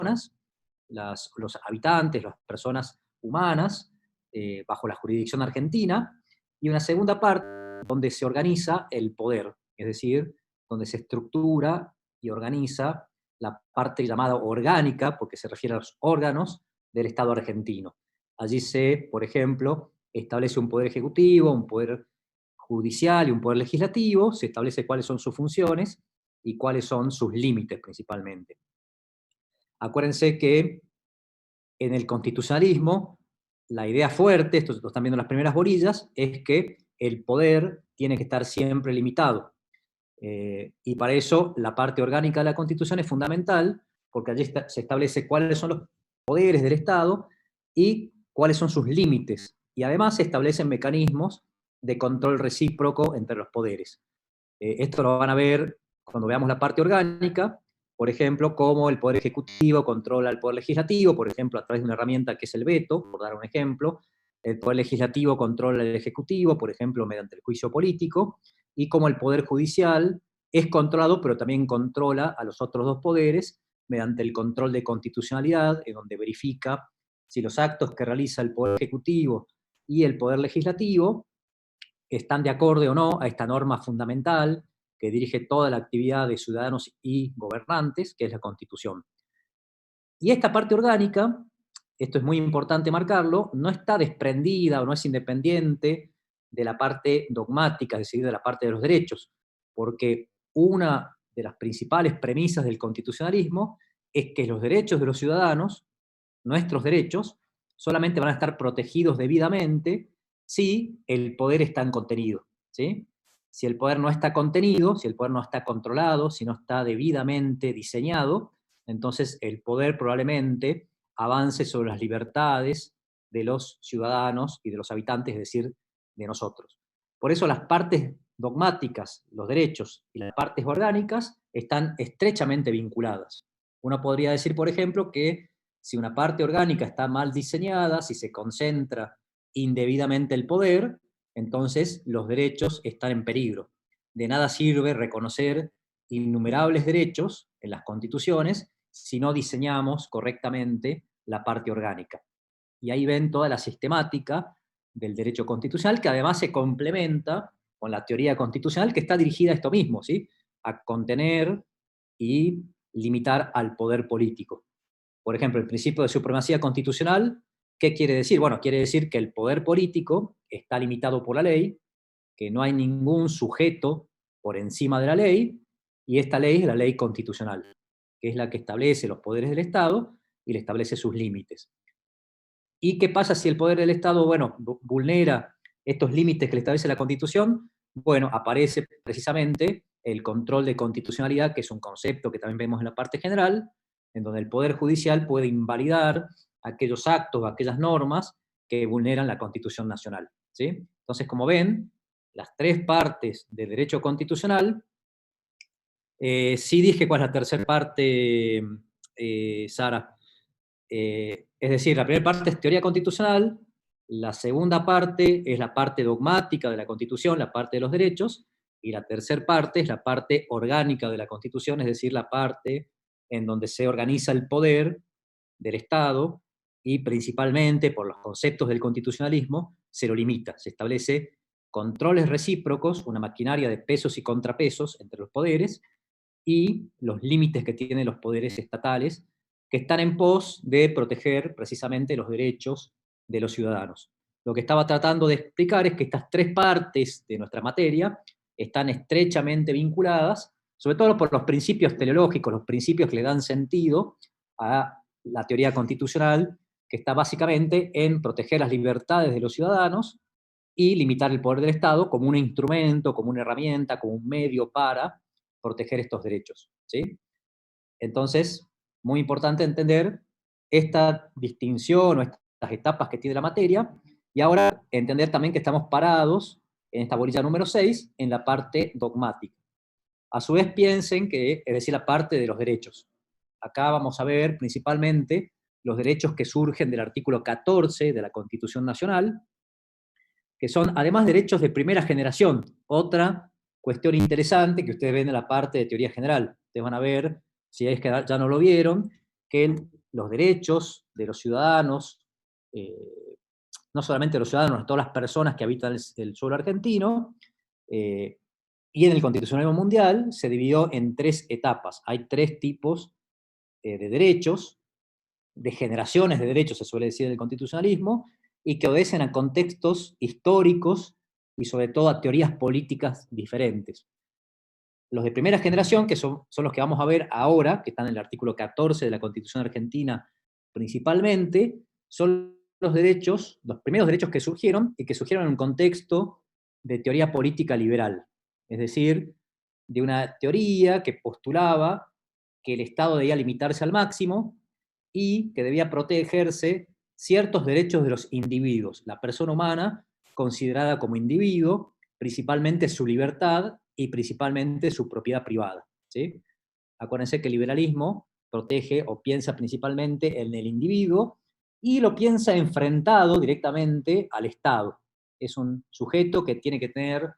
los habitantes, las personas humanas, bajo la jurisdicción argentina, y una segunda parte donde se organiza el poder, es decir, donde se estructura y organiza la parte llamada orgánica, porque se refiere a los órganos del Estado argentino. Allí se, por ejemplo, establece un poder ejecutivo, un poder judicial y un poder legislativo, se establece cuáles son sus funciones y cuáles son sus límites principalmente. Acuérdense que en el constitucionalismo, la idea fuerte, esto lo están viendo en las primeras borillas, es que el poder tiene que estar siempre limitado. Y para eso la parte orgánica de la Constitución es fundamental, porque allí se establece cuáles son los poderes del Estado y cuáles son sus límites. Y además se establecen mecanismos de control recíproco entre los poderes. Esto lo van a ver cuando veamos la parte orgánica, por ejemplo, cómo el Poder Ejecutivo controla el Poder Legislativo, por ejemplo, a través de una herramienta que es el veto, por dar un ejemplo. El Poder Legislativo controla el Ejecutivo, por ejemplo, mediante el juicio político, y cómo el Poder Judicial es controlado, pero también controla a los otros dos poderes mediante el control de constitucionalidad, en donde verifica si los actos que realiza el Poder Ejecutivo y el Poder Legislativo están de acuerdo o no a esta norma fundamental que dirige toda la actividad de ciudadanos y gobernantes, que es la Constitución. Y esta parte orgánica, esto es muy importante marcarlo, no está desprendida o no es independiente de la parte dogmática, es decir, de la parte de los derechos, porque una de las principales premisas del constitucionalismo es que los derechos de los ciudadanos, nuestros derechos, solamente van a estar protegidos debidamente si el poder está en contenido, ¿sí? Si el poder no está contenido, si el poder no está controlado, si no está debidamente diseñado, entonces el poder probablemente avance sobre las libertades de los ciudadanos y de los habitantes, es decir, de nosotros. Por eso las partes dogmáticas, los derechos y las partes orgánicas están estrechamente vinculadas. Uno podría decir, por ejemplo, que si una parte orgánica está mal diseñada, si se concentra indebidamente el poder, entonces los derechos están en peligro. De nada sirve reconocer innumerables derechos en las constituciones si no diseñamos correctamente la parte orgánica. Y ahí ven toda la sistemática del derecho constitucional, que además se complementa con la teoría constitucional que está dirigida a esto mismo, ¿sí? A contener y limitar al poder político. Por ejemplo, el principio de supremacía constitucional, ¿qué quiere decir? Bueno, quiere decir que el poder político está limitado por la ley, que no hay ningún sujeto por encima de la ley, y esta ley es la ley constitucional, que es la que establece los poderes del Estado y le establece sus límites. ¿Y qué pasa si el poder del Estado, bueno, vulnera estos límites que le establece la Constitución? Bueno, aparece precisamente el control de constitucionalidad, que es un concepto que también vemos en la parte general, en donde el Poder Judicial puede invalidar aquellos actos o aquellas normas que vulneran la Constitución Nacional, ¿sí? Entonces, como ven, las tres partes del derecho constitucional, sí dije cuál es la tercera parte, Sara. Es decir, la primera parte es teoría constitucional, la segunda parte es la parte dogmática de la Constitución, la parte de los derechos, y la tercera parte es la parte orgánica de la Constitución, es decir, la parte en donde se organiza el poder del Estado y principalmente por los conceptos del constitucionalismo se lo limita, se establece controles recíprocos, una maquinaria de pesos y contrapesos entre los poderes y los límites que tienen los poderes estatales que están en pos de proteger precisamente los derechos de los ciudadanos. Lo que estaba tratando de explicar es que estas tres partes de nuestra materia están estrechamente vinculadas, sobre todo por los principios teleológicos, los principios que le dan sentido a la teoría constitucional, que está básicamente en proteger las libertades de los ciudadanos y limitar el poder del Estado como un instrumento, como una herramienta, como un medio para proteger estos derechos, ¿sí? Entonces, muy importante entender esta distinción o estas etapas que tiene la materia, y ahora entender también que estamos parados en esta bolilla número 6 en la parte dogmática. A su vez piensen que, es decir, la parte de los derechos. Acá vamos a ver principalmente los derechos que surgen del artículo 14 de la Constitución Nacional, que son además derechos de primera generación. Otra cuestión interesante que ustedes ven en la parte de teoría general. Ustedes van a ver, si es que ya no lo vieron, que los derechos de los ciudadanos, no solamente de los ciudadanos, de todas las personas que habitan el suelo argentino, eh, y en el constitucionalismo mundial se dividió en 3 etapas. Hay 3 tipos de derechos, de generaciones de derechos, se suele decir en el constitucionalismo, y que obedecen a contextos históricos y sobre todo a teorías políticas diferentes. Los de primera generación, que son los que vamos a ver ahora, que están en el artículo 14 de la Constitución Argentina principalmente, son los derechos, los primeros derechos que surgieron y que surgieron en un contexto de teoría política liberal. Es decir, de una teoría que postulaba que el Estado debía limitarse al máximo y que debía protegerse ciertos derechos de los individuos, la persona humana considerada como individuo, principalmente su libertad y principalmente su propiedad privada. ¿Sí? Acuérdense que el liberalismo protege o piensa principalmente en el individuo y lo piensa enfrentado directamente al Estado. Es un sujeto que tiene que tener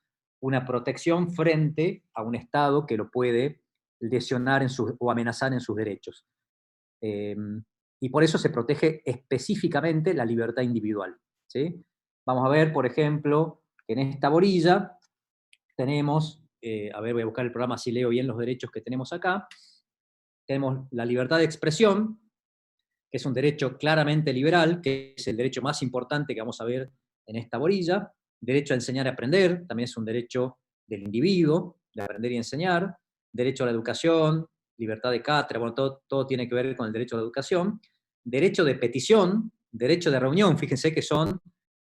una protección frente a un Estado que lo puede lesionar o amenazar en sus derechos. Y por eso se protege específicamente la libertad individual. ¿Sí? Vamos a ver, por ejemplo, que en esta bolilla tenemos, a ver, voy a buscar el programa si leo bien los derechos que tenemos acá. Tenemos la libertad de expresión, que es un derecho claramente liberal, que es el derecho más importante que vamos a ver en esta bolilla. Derecho a enseñar y aprender, también es un derecho del individuo, de aprender y enseñar. Derecho a la educación, libertad de cátedra, bueno, todo tiene que ver con el derecho a la educación. Derecho de petición, derecho de reunión, fíjense que son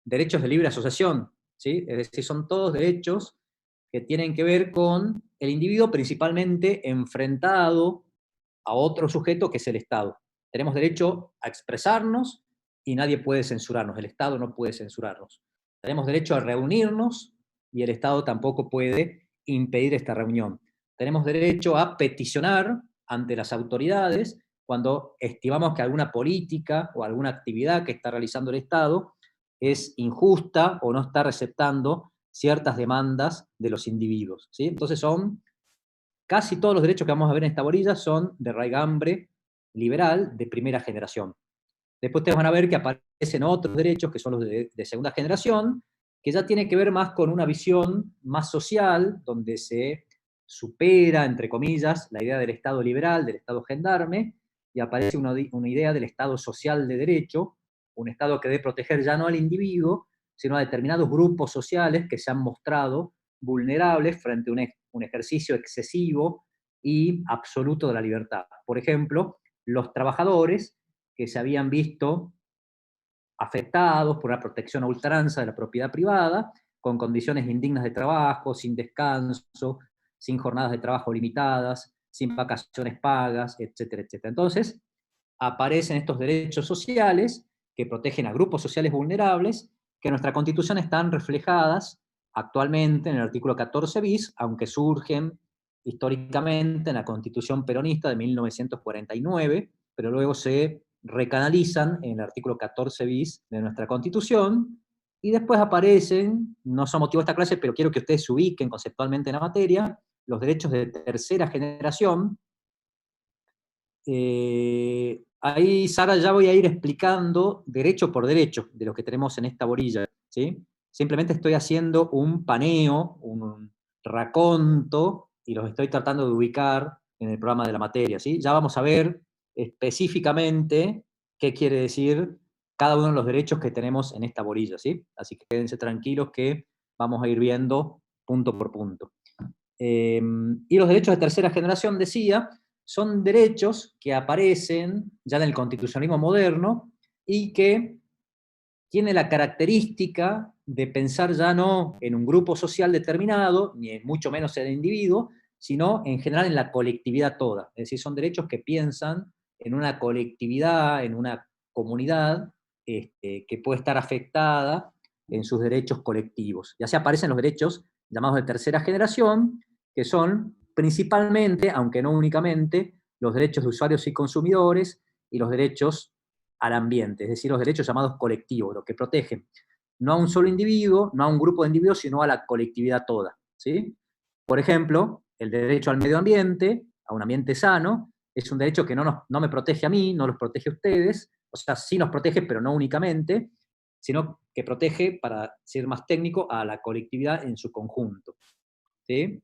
derechos de libre asociación, ¿sí? Es decir, son todos derechos que tienen que ver con el individuo principalmente enfrentado a otro sujeto que es el Estado. Tenemos derecho a expresarnos y nadie puede censurarnos, el Estado no puede censurarnos. Tenemos derecho a reunirnos y el Estado tampoco puede impedir esta reunión. Tenemos derecho a peticionar ante las autoridades cuando estimamos que alguna política o alguna actividad que está realizando el Estado es injusta o no está receptando ciertas demandas de los individuos. ¿Sí? Entonces son casi todos los derechos que vamos a ver en esta bolilla son de raigambre liberal de primera generación. Después ustedes van a ver que aparecen otros derechos que son los de segunda generación, que ya tiene que ver más con una visión más social, donde se supera, entre comillas, la idea del Estado liberal, del Estado gendarme, y aparece una idea del Estado social de derecho, un Estado que debe proteger ya no al individuo, sino a determinados grupos sociales que se han mostrado vulnerables frente a un ejercicio excesivo y absoluto de la libertad. Por ejemplo, los trabajadores que se habían visto afectados por una protección a ultranza de la propiedad privada, con condiciones indignas de trabajo, sin descanso, sin jornadas de trabajo limitadas, sin vacaciones pagas, etcétera, etcétera. Entonces, aparecen estos derechos sociales que protegen a grupos sociales vulnerables, que en nuestra Constitución están reflejadas actualmente en el artículo 14 bis, aunque surgen históricamente en la Constitución peronista de 1949, pero luego se recanalizan en el artículo 14 bis de nuestra Constitución, y después aparecen, no son motivo de esta clase, pero quiero que ustedes se ubiquen conceptualmente en la materia, los derechos de tercera generación. Ahí, Sara, ya voy a ir explicando derecho por derecho de lo que tenemos en esta bolilla, ¿sí? Simplemente estoy haciendo un paneo, un raconto, y los estoy tratando de ubicar en el programa de la materia, ¿sí? Ya vamos a ver específicamente qué quiere decir cada uno de los derechos que tenemos en esta bolilla, ¿sí? Así que quédense tranquilos que vamos a ir viendo punto por punto. Y los derechos de tercera generación, decía, son derechos que aparecen ya en el constitucionalismo moderno y que tiene la característica de pensar ya no en un grupo social determinado, ni mucho menos en el individuo, sino en general en la colectividad toda. Es decir, son derechos que piensan en una colectividad, en una comunidad que puede estar afectada en sus derechos colectivos. Y así aparecen los derechos llamados de tercera generación, que son principalmente, aunque no únicamente, los derechos de usuarios y consumidores y los derechos al ambiente, es decir, los derechos llamados colectivos, los que protegen no a un solo individuo, no a un grupo de individuos, sino a la colectividad toda. ¿Sí? Por ejemplo, el derecho al medio ambiente, a un ambiente sano, es un derecho que no me protege a mí, no los protege a ustedes, o sea, sí nos protege, pero no únicamente, sino que protege, para ser más técnico, a la colectividad en su conjunto. ¿Sí?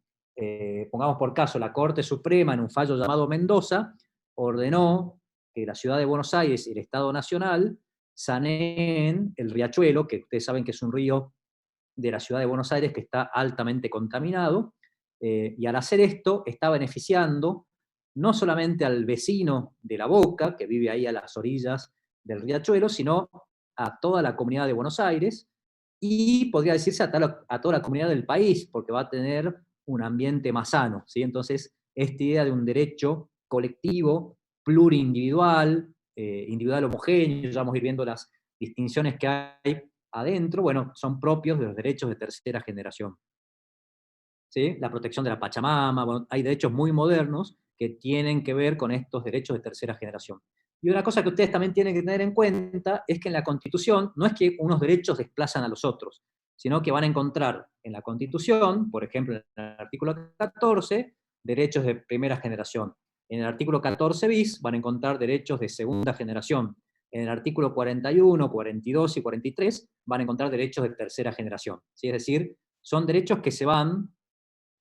Pongamos por caso, la Corte Suprema, en un fallo llamado Mendoza, ordenó que la Ciudad de Buenos Aires y el Estado Nacional saneen el riachuelo, que ustedes saben que es un río de la Ciudad de Buenos Aires que está altamente contaminado, y al hacer esto está beneficiando no solamente al vecino de La Boca, que vive ahí a las orillas del riachuelo, sino a toda la comunidad de Buenos Aires, y podría decirse a toda la comunidad del país, porque va a tener un ambiente más sano, ¿sí? Entonces, esta idea de un derecho colectivo, plurindividual, individual homogéneo, ya vamos a ir viendo las distinciones que hay adentro, bueno, son propios de los derechos de tercera generación. ¿Sí? La protección de la Pachamama, bueno, hay derechos muy modernos que tienen que ver con estos derechos de tercera generación. Y una cosa que ustedes también tienen que tener en cuenta es que en la Constitución no es que unos derechos desplazan a los otros, sino que van a encontrar en la Constitución, por ejemplo, en el artículo 14, derechos de primera generación. En el artículo 14 bis van a encontrar derechos de segunda generación. En el artículo 41, 42 y 43 van a encontrar derechos de tercera generación. ¿Sí? Es decir, son derechos que se van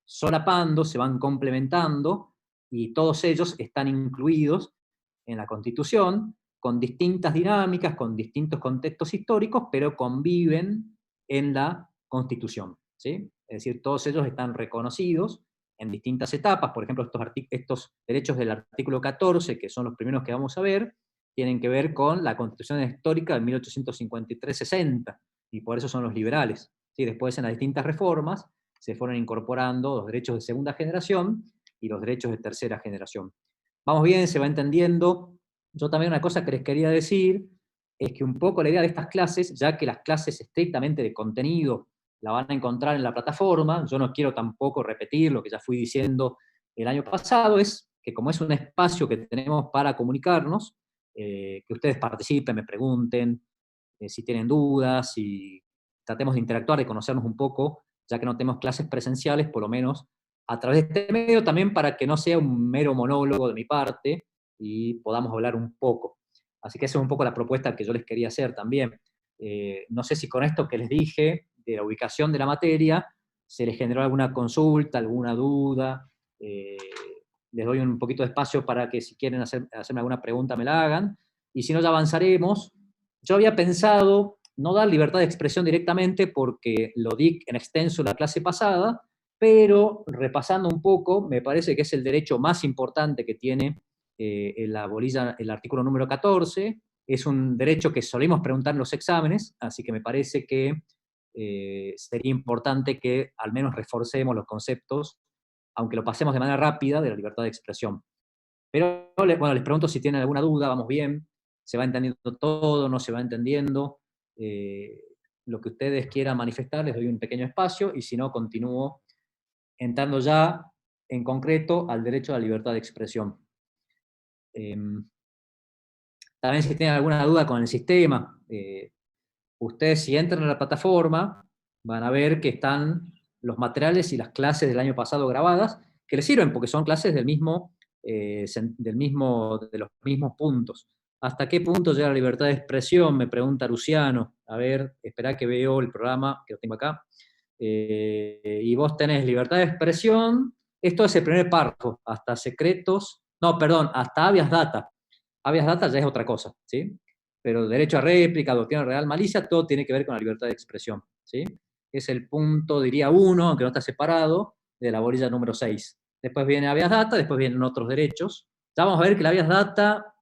solapando, se van complementando, y todos ellos están incluidos en la Constitución, con distintas dinámicas, con distintos contextos históricos, pero conviven en la Constitución. ¿Sí? Es decir, todos ellos están reconocidos en distintas etapas. Por ejemplo, estos derechos del artículo 14, que son los primeros que vamos a ver, tienen que ver con la Constitución histórica de 1853-60, y por eso son los liberales. ¿Sí? Después, en las distintas reformas, se fueron incorporando los derechos de segunda generación y los derechos de tercera generación. Vamos bien, se va entendiendo. Yo también una cosa que les quería decir es que un poco la idea de estas clases, ya que las clases estrictamente de contenido la van a encontrar en la plataforma, yo no quiero tampoco repetir lo que ya fui diciendo el año pasado, es que como es un espacio que tenemos para comunicarnos, que ustedes participen, me pregunten, si tienen dudas, y tratemos de interactuar, de conocernos un poco, ya que no tenemos clases presenciales, por lo menos a través de este medio, también para que no sea un mero monólogo de mi parte y podamos hablar un poco. Así que esa es un poco la propuesta que yo les quería hacer también. No sé si con esto que les dije, de la ubicación de la materia, se les generó alguna consulta, alguna duda. Les doy un poquito de espacio para que si quieren hacerme alguna pregunta me la hagan, y si no ya avanzaremos. Yo había pensado no dar libertad de expresión directamente porque lo di en extenso la clase pasada, pero repasando un poco, me parece que es el derecho más importante que tiene el artículo número 14. Es un derecho que solemos preguntar en los exámenes, así que me parece que sería importante que al menos reforcemos los conceptos, aunque lo pasemos de manera rápida, de la libertad de expresión. Pero bueno, les pregunto si tienen alguna duda, vamos bien, se va entendiendo todo, no se va entendiendo. Lo que ustedes quieran manifestar, les doy un pequeño espacio, y si no, continúo entrando ya en concreto al derecho a la libertad de expresión. También si tienen alguna duda con el sistema, ustedes si entran a la plataforma van a ver que están los materiales y las clases del año pasado grabadas, que les sirven porque son clases de los mismos puntos. ¿Hasta qué punto llega la libertad de expresión? Me pregunta Luciano. A ver, esperá que veo el programa, que lo tengo acá. Y vos tenés libertad de expresión, esto es el primer párrafo, hasta secretos, no, perdón, hasta habeas data. Habeas data ya es otra cosa, ¿sí? Pero derecho a réplica, doctrina real, malicia, todo tiene que ver con la libertad de expresión, ¿sí? Es el punto, diría uno, aunque no está separado, de la bolilla número 6. Después viene habeas data, después vienen otros derechos. Ya vamos a ver que la habeas data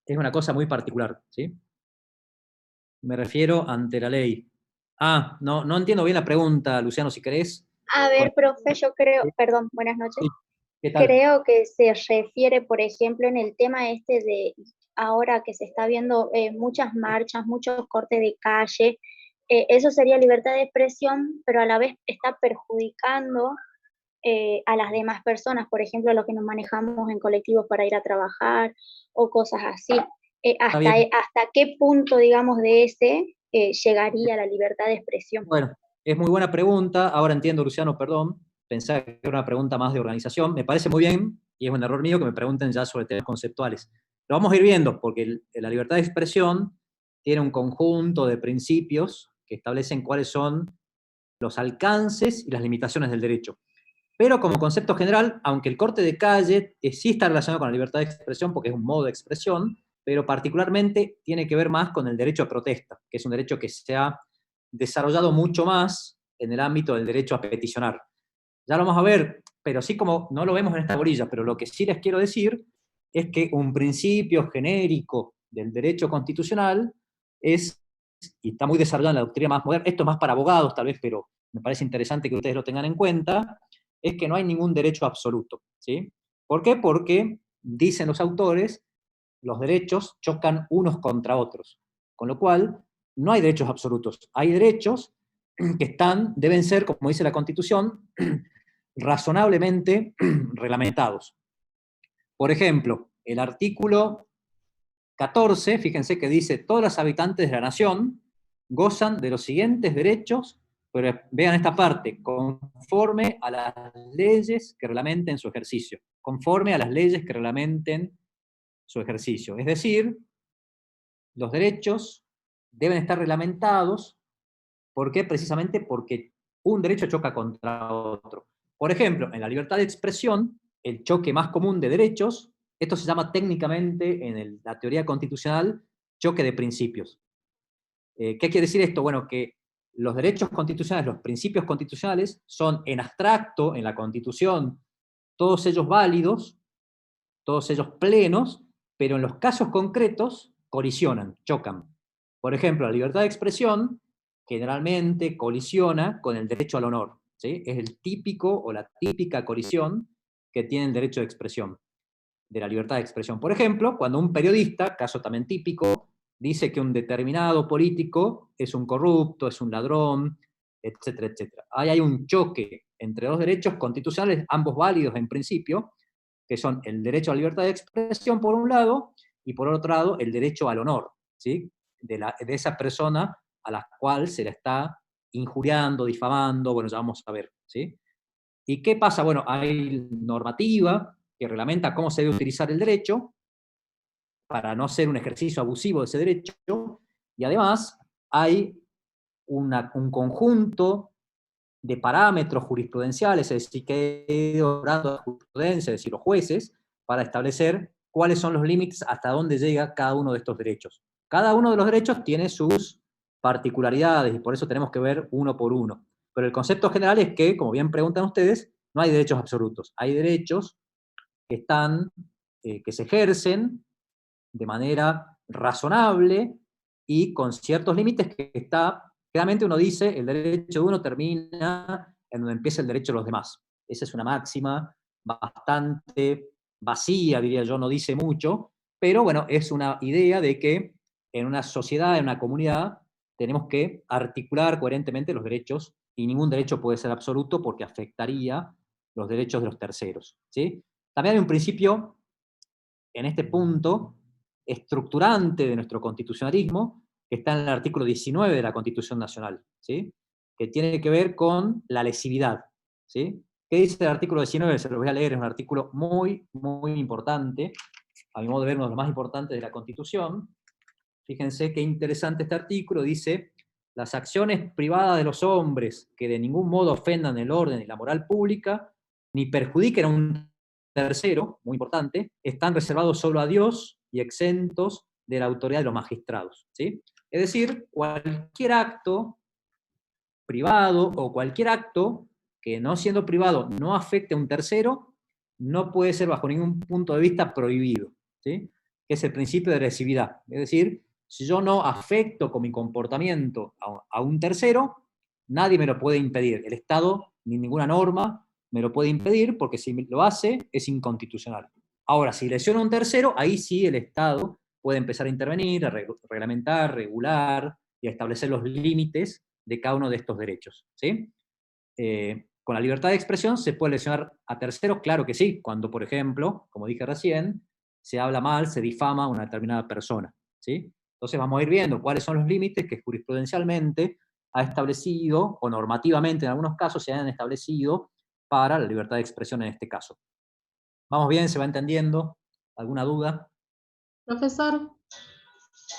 es una cosa muy particular, ¿sí? Me refiero ante la ley. No entiendo bien la pregunta, Luciano, si querés. A ver, profe, yo creo, perdón, buenas noches. Sí, ¿qué tal? Creo que se refiere, por ejemplo, en el tema este de ahora que se está viendo muchas marchas, muchos cortes de calle, eso sería libertad de expresión, pero a la vez está perjudicando a las demás personas, por ejemplo, los que nos manejamos en colectivos para ir a trabajar o cosas así. Está bien. ¿Hasta qué punto, digamos, de ese llegaría la libertad de expresión? Bueno, es muy buena pregunta. Ahora entiendo, Luciano, perdón. Pensaba que era una pregunta más de organización. Me parece muy bien y es un error mío que me pregunten ya sobre temas conceptuales. Lo vamos a ir viendo, porque la libertad de expresión tiene un conjunto de principios que establecen cuáles son los alcances y las limitaciones del derecho. Pero como concepto general, aunque el corte de calle sí está relacionado con la libertad de expresión porque es un modo de expresión, pero particularmente tiene que ver más con el derecho a protesta, que es un derecho que se ha desarrollado mucho más en el ámbito del derecho a peticionar. Ya lo vamos a ver, pero sí, como no lo vemos en esta bolilla, pero lo que sí les quiero decir es que un principio genérico del derecho constitucional es, y está muy desarrollado en la doctrina más moderna, esto es más para abogados tal vez, pero me parece interesante que ustedes lo tengan en cuenta, es que no hay ningún derecho absoluto, ¿sí? ¿Por qué? Porque, dicen los autores, los derechos chocan unos contra otros, con lo cual no hay derechos absolutos, hay derechos que deben ser, como dice la Constitución, razonablemente reglamentados. Por ejemplo, el artículo 14, fíjense que dice, todos los habitantes de la nación gozan de los siguientes derechos, pero vean esta parte, conforme a las leyes que reglamenten su ejercicio, conforme a las leyes que reglamenten su ejercicio. Es decir, los derechos deben estar reglamentados. ¿Por qué? Precisamente porque un derecho choca contra otro. Por ejemplo, en la libertad de expresión, el choque más común de derechos, esto se llama técnicamente en la teoría constitucional choque de principios. ¿Qué quiere decir esto? Bueno, que los derechos constitucionales, los principios constitucionales, son en abstracto, en la Constitución, todos ellos válidos, todos ellos plenos, pero en los casos concretos colisionan, chocan. Por ejemplo, la libertad de expresión generalmente colisiona con el derecho al honor, ¿sí? Es el típico o la típica colisión que tiene el derecho de expresión, de la libertad de expresión. Por ejemplo, cuando un periodista, caso también típico, dice que un determinado político es un corrupto, es un ladrón, etcétera, etcétera. Ahí hay un choque entre dos derechos constitucionales, ambos válidos en principio, que son el derecho a la libertad de expresión por un lado, y por otro lado el derecho al honor, ¿sí? De esa persona a la cual se le está injuriando, difamando, bueno, ya vamos a ver, ¿sí? ¿Y qué pasa? Bueno, hay normativa que reglamenta cómo se debe utilizar el derecho para no ser un ejercicio abusivo de ese derecho, y además hay un conjunto de parámetros jurisprudenciales, es decir, que ha ido obrando la jurisprudencia, es decir, los jueces, para establecer cuáles son los límites hasta dónde llega cada uno de estos derechos. Cada uno de los derechos tiene sus particularidades y por eso tenemos que ver uno por uno. Pero el concepto general es que, como bien preguntan ustedes, no hay derechos absolutos. Hay derechos que que se ejercen de manera razonable y con ciertos límites que claramente uno dice, el derecho de uno termina en donde empieza el derecho de los demás. Esa es una máxima bastante vacía, diría yo, no dice mucho, pero bueno, es una idea de que en una sociedad, en una comunidad, tenemos que articular coherentemente los derechos y ningún derecho puede ser absoluto porque afectaría los derechos de los terceros, ¿sí? También hay un principio en este punto estructurante de nuestro constitucionalismo, que está en el artículo 19 de la Constitución Nacional, ¿sí? Que tiene que ver con la lesividad, ¿sí? ¿Qué dice el artículo 19? Se lo voy a leer, es un artículo muy, muy importante, a mi modo de ver, uno de los más importantes de la Constitución. Fíjense qué interesante este artículo, dice, las acciones privadas de los hombres que de ningún modo ofendan el orden y la moral pública, ni perjudiquen a un tercero, muy importante, están reservados solo a Dios y exentos de la autoridad de los magistrados, ¿sí? Es decir, cualquier acto privado o cualquier acto que no siendo privado no afecte a un tercero, no puede ser bajo ningún punto de vista prohibido, ¿sí? Que es el principio de lesividad. Es decir, si yo no afecto con mi comportamiento a un tercero, nadie me lo puede impedir. El Estado ni ninguna norma me lo puede impedir porque si lo hace es inconstitucional. Ahora, si lesiona a un tercero, ahí sí el Estado puede empezar a intervenir, a reglamentar, regular y a establecer los límites de cada uno de estos derechos, ¿sí? Con la libertad de expresión se puede lesionar a terceros, claro que sí, cuando, por ejemplo, como dije recién, se habla mal, se difama a una determinada persona, ¿sí? Entonces vamos a ir viendo cuáles son los límites que jurisprudencialmente ha establecido, o normativamente en algunos casos se han establecido para la libertad de expresión en este caso. ¿Vamos bien? ¿Se va entendiendo? ¿Alguna duda? Profesor,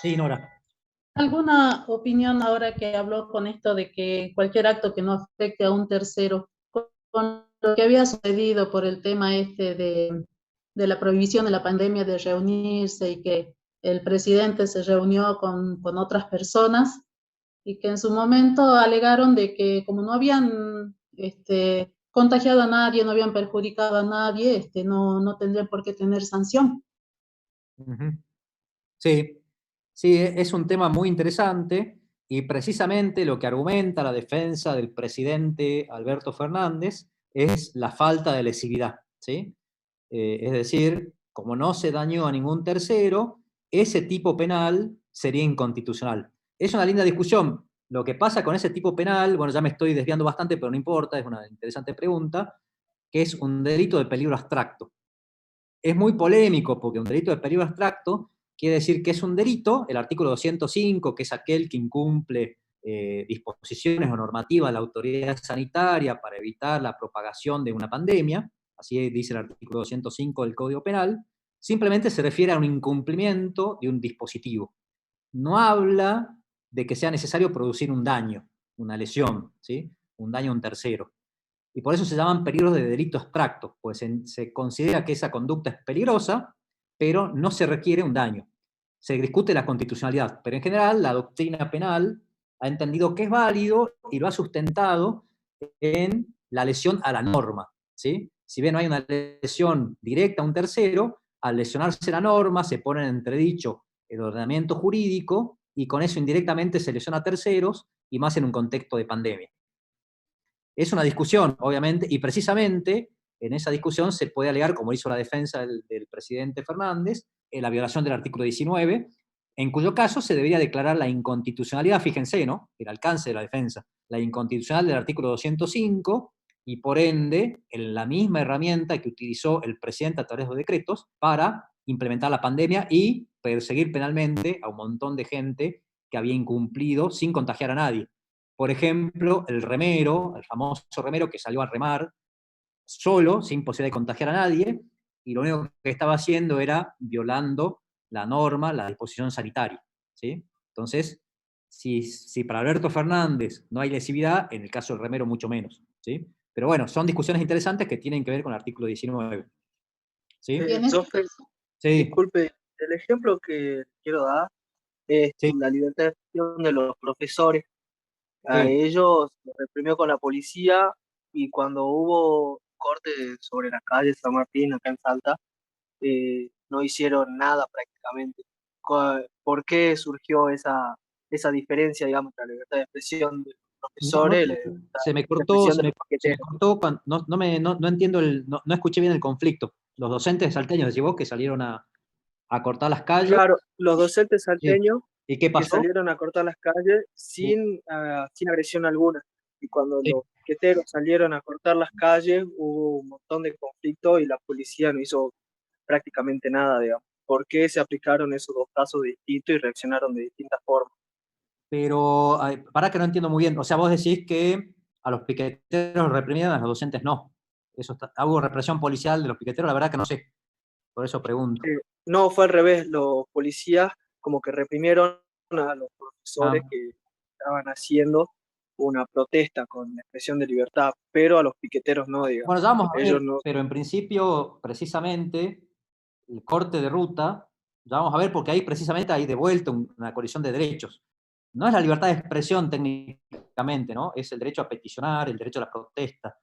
Sí, Nora. ¿alguna opinión ahora que habló con esto de que cualquier acto que no afecte a un tercero, con lo que había sucedido por el tema este de la prohibición de la pandemia de reunirse y que el presidente se reunió con otras personas y que en su momento alegaron de que como no habían contagiado a nadie, no habían perjudicado a nadie, no tendrían por qué tener sanción? Ujú. Sí, sí, es un tema muy interesante y precisamente lo que argumenta la defensa del presidente Alberto Fernández es la falta de lesividad, ¿sí? Es decir, como no se dañó a ningún tercero, ese tipo penal sería inconstitucional. Es una linda discusión. Lo que pasa con ese tipo penal, bueno, ya me estoy desviando bastante, pero no importa, es una interesante pregunta, que es un delito de peligro abstracto. Es muy polémico porque un delito de peligro abstracto quiere decir que es un delito, el artículo 205, que es aquel que incumple disposiciones o normativas de la autoridad sanitaria para evitar la propagación de una pandemia, así dice el artículo 205 del Código Penal, simplemente se refiere a un incumplimiento de un dispositivo. No habla de que sea necesario producir un daño, una lesión, ¿sí? Un daño a un tercero. Y por eso se llaman peligros de delito abstracto, pues se considera que esa conducta es peligrosa, pero no se requiere un daño. Se discute la constitucionalidad, pero en general la doctrina penal ha entendido que es válido y lo ha sustentado en la lesión a la norma, ¿sí? Si bien no hay una lesión directa a un tercero, al lesionarse la norma se pone en entredicho el ordenamiento jurídico y con eso indirectamente se lesiona a terceros y más en un contexto de pandemia. Es una discusión, obviamente, y precisamente en esa discusión se puede alegar, como hizo la defensa del presidente Fernández, la violación del artículo 19, en cuyo caso se debería declarar la inconstitucionalidad, fíjense, ¿no? El alcance de la defensa, la inconstitucionalidad del artículo 205 y por ende en la misma herramienta que utilizó el presidente a través de decretos para implementar la pandemia y perseguir penalmente a un montón de gente que había incumplido sin contagiar a nadie. Por ejemplo, el remero, el famoso remero que salió a remar solo, sin posibilidad de contagiar a nadie, y lo único que estaba haciendo era violando la norma, la disposición sanitaria, ¿sí? Entonces, si para Alberto Fernández no hay lesividad, en el caso del remero mucho menos, ¿sí? Pero bueno, son discusiones interesantes que tienen que ver con el artículo 19, ¿sí? Este, Profe, Sí, disculpe, el ejemplo que quiero dar es sí, la libertad de expresión de los profesores. A sí. ellos los reprimió con la policía y cuando hubo corte sobre la calle San Martín, acá en Salta, no hicieron nada prácticamente. ¿Por qué surgió esa diferencia, digamos, entre la libertad de expresión de los No, no, profesores y la libertad se me de cortó, expresión de los se me paqueteros? cortó, no entiendo, no escuché bien el conflicto. Los docentes salteños, decís vos, que salieron a cortar las calles. Claro, los docentes Sí. salteños ¿Y qué que pasó? salieron a cortar las calles Sí, sin agresión alguna. Y cuando sí. los piqueteros salieron a cortar las calles, hubo un montón de conflicto y la policía no hizo prácticamente nada, digamos. ¿Por qué se aplicaron esos dos casos distintos y reaccionaron de distintas formas? Pero, para que no entiendo muy bien. O sea, vos decís que a los piqueteros reprimieron, a los docentes no. ¿Hubo represión policial de los piqueteros? La verdad que no sé. Por eso pregunto. No, fue al revés, los policías como que reprimieron a los Ah, profesores que estaban haciendo una protesta con expresión de libertad, pero a los piqueteros no, digamos. bueno, ya vamos a Ellos ver, no. pero en principio, precisamente, el corte de ruta, ya vamos a ver, porque ahí precisamente hay de vuelta una colisión de derechos. No es la libertad de expresión técnicamente, ¿no? Es el derecho a peticionar, el derecho a la protesta.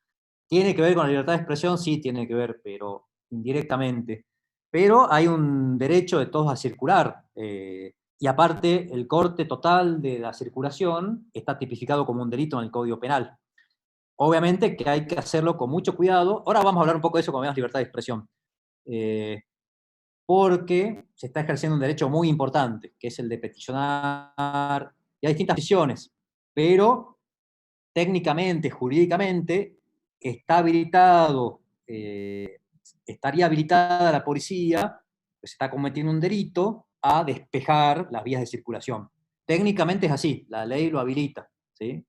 ¿Tiene que ver con la libertad de expresión? Sí, tiene que ver, pero indirectamente. Pero hay un derecho de todos a circular. Y aparte, el corte total de la circulación está tipificado como un delito en el Código Penal. Obviamente que hay que hacerlo con mucho cuidado. Ahora vamos a hablar un poco de eso cuando veamos libertad de expresión. Eh, porque se está ejerciendo un derecho muy importante, que es el de peticionar, y hay distintas visiones, pero técnicamente, jurídicamente, está habilitado, estaría habilitada la policía, que se está cometiendo un delito, a despejar las vías de circulación. Técnicamente es así, la ley lo habilita, ¿sí?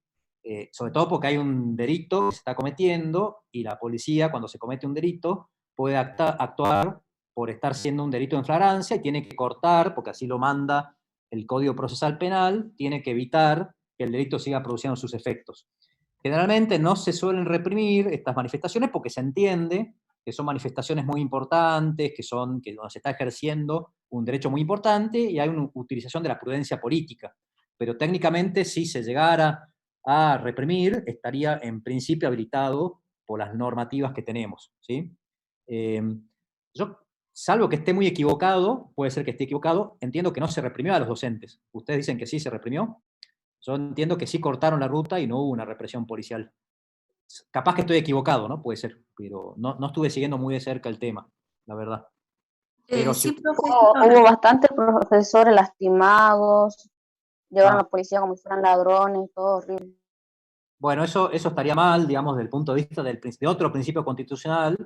Sobre todo porque hay un delito que se está cometiendo y la policía, cuando se comete un delito, puede actuar por estar siendo un delito en flagrancia y tiene que cortar, porque así lo manda el Código Procesal Penal, tiene que evitar que el delito siga produciendo sus efectos. Generalmente no se suelen reprimir estas manifestaciones porque se entiende que son manifestaciones muy importantes, que donde se está ejerciendo un derecho muy importante y hay una utilización de la prudencia política. Pero técnicamente, si se llegara a reprimir, estaría en principio habilitado por las normativas que tenemos, ¿sí? Yo, salvo que esté muy equivocado, puede ser que esté equivocado, entiendo que no se reprimió a los docentes. Ustedes dicen que sí se reprimió. Yo entiendo que sí cortaron la ruta y no hubo una represión policial. Capaz que estoy equivocado, ¿no? Puede ser, pero no estuve siguiendo muy de cerca el tema, la verdad. Pero Sí, si, hubo bastantes profesores lastimados, llevaron a la policía como si fueran ladrones, todo horrible. bueno, eso estaría mal, digamos, desde el punto de vista de otro principio constitucional,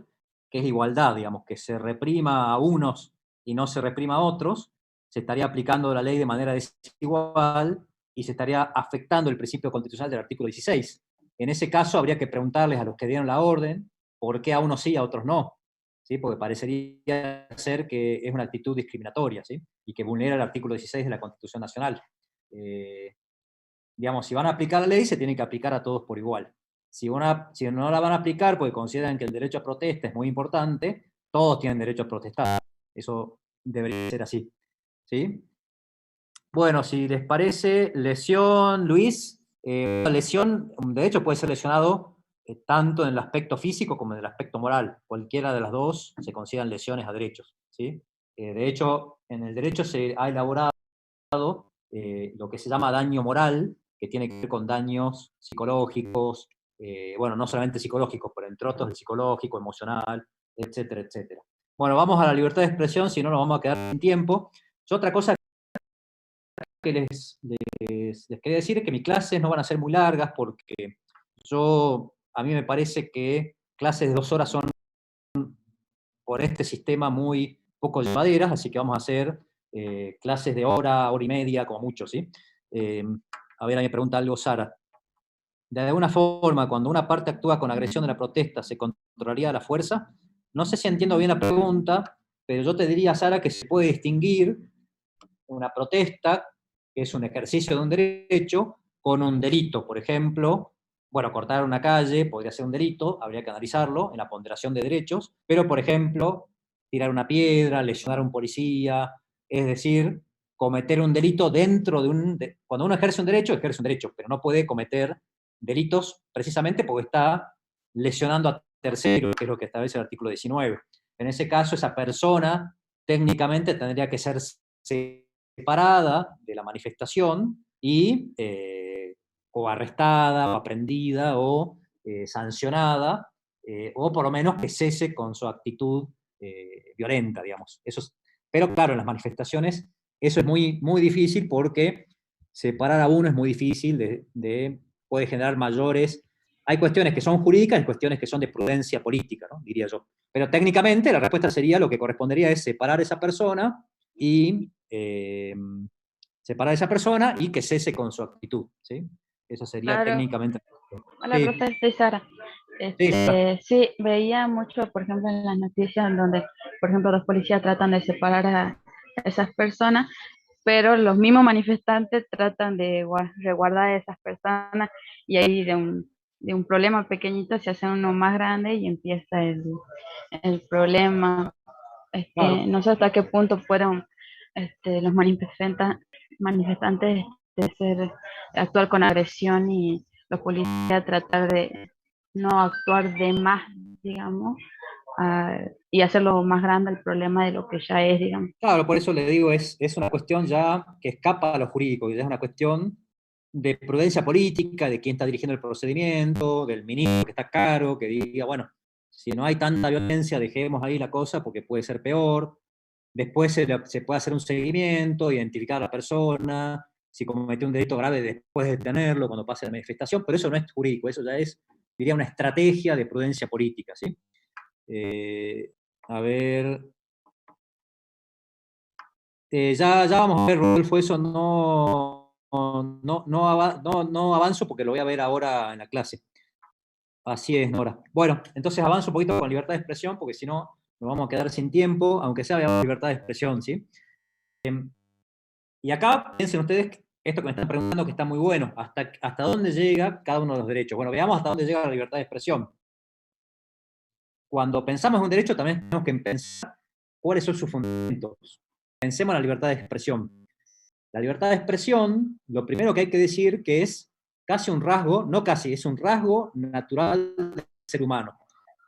que es igualdad, digamos, que se reprima a unos y no se reprima a otros, se estaría aplicando la ley de manera desigual y se estaría afectando el principio constitucional del artículo 16. En ese caso habría que preguntarles a los que dieron la orden por qué a unos sí y a otros no, ¿sí? Porque parecería ser que es una actitud discriminatoria, ¿sí? Y que vulnera el artículo 16 de la Constitución Nacional. Digamos, si van a aplicar la ley, se tiene que aplicar a todos por igual. Si no la van a aplicar porque consideran que el derecho a protesta es muy importante, todos tienen derecho a protestar. Eso debería ser así, ¿sí? Bueno, si les parece, lesión, Luis, lesión, de hecho puede ser lesionado tanto en el aspecto físico como en el aspecto moral. Cualquiera de las dos se consideran lesiones a derechos, ¿sí? De hecho, en el derecho se ha elaborado lo que se llama daño moral, que tiene que ver con daños psicológicos, bueno, no solamente psicológicos, pero entre otros el psicológico, emocional, etcétera, etcétera. Bueno, vamos a la libertad de expresión, si no nos vamos a quedar sin tiempo. Yo otra cosa que les quería decir es que mis clases no van a ser muy largas porque a mí me parece que clases de 2 horas son por este sistema muy poco llevaderas, así que vamos a hacer clases de hora y media, como mucho, ¿sí? A ver, ahí me pregunta algo Sara. De alguna forma, cuando una parte actúa con agresión de la protesta, ¿se controlaría la fuerza? No sé si entiendo bien la pregunta, pero yo te diría, Sara, que se puede distinguir una protesta, que es un ejercicio de un derecho, con un delito. Por ejemplo, bueno, cortar una calle podría ser un delito, habría que analizarlo en la ponderación de derechos, pero, por ejemplo, tirar una piedra, lesionar a un policía, es decir, cometer un delito dentro de cuando uno ejerce un derecho, pero no puede cometer delitos precisamente porque está lesionando a terceros, que es lo que establece el artículo 19. En ese caso, esa persona técnicamente tendría que ser separada de la manifestación y o arrestada, o aprendida, o sancionada, o por lo menos que cese con su actitud violenta, digamos. Pero claro, en las manifestaciones eso es muy, muy difícil porque separar a uno es muy difícil, puede generar mayores. Hay cuestiones que son jurídicas y cuestiones que son de prudencia política, ¿no? Diría yo. Pero técnicamente la respuesta sería, lo que correspondería es separar a esa persona y separar a esa persona y que cese con su actitud, ¿sí? Eso sería Claro. técnicamente. Hola, Sí. profe, soy Sara. Sí, veía mucho, por ejemplo, en las noticias en donde, por ejemplo, los policías tratan de separar a esas personas, pero los mismos manifestantes tratan de resguardar a esas personas y ahí de un problema pequeñito se hace uno más grande y empieza el problema. Claro. No sé hasta qué punto fueron los manifestantes actuar con agresión y los policías tratar de no actuar de más, digamos, y hacerlo más grande el problema de lo que ya es, digamos. Claro, por eso le digo, es una cuestión ya que escapa a lo jurídico, y es una cuestión de prudencia política, de quién está dirigiendo el procedimiento, del ministro que está a cargo, que diga, bueno, si no hay tanta violencia, dejemos ahí la cosa porque puede ser peor. Después se puede hacer un seguimiento, identificar a la persona, si cometió un delito grave después de detenerlo, cuando pase la manifestación, pero eso no es jurídico, eso ya es, diría, una estrategia de prudencia política, ¿sí? A ver... ya vamos a ver, Rodolfo, eso no avanzo porque lo voy a ver ahora en la clase. Así es, Nora. Bueno, entonces avanzo un poquito con libertad de expresión, porque si no, nos vamos a quedar sin tiempo, aunque sea veamos libertad de expresión, ¿sí? Y acá piensen ustedes esto que me están preguntando, que está muy bueno, hasta dónde llega cada uno de los derechos. Bueno, veamos hasta dónde llega la libertad de expresión. Cuando pensamos en un derecho también tenemos que pensar cuáles son sus fundamentos. Pensemos en la libertad de expresión. La libertad de expresión, lo primero que hay que decir que es casi un rasgo, no casi, es un rasgo natural del ser humano.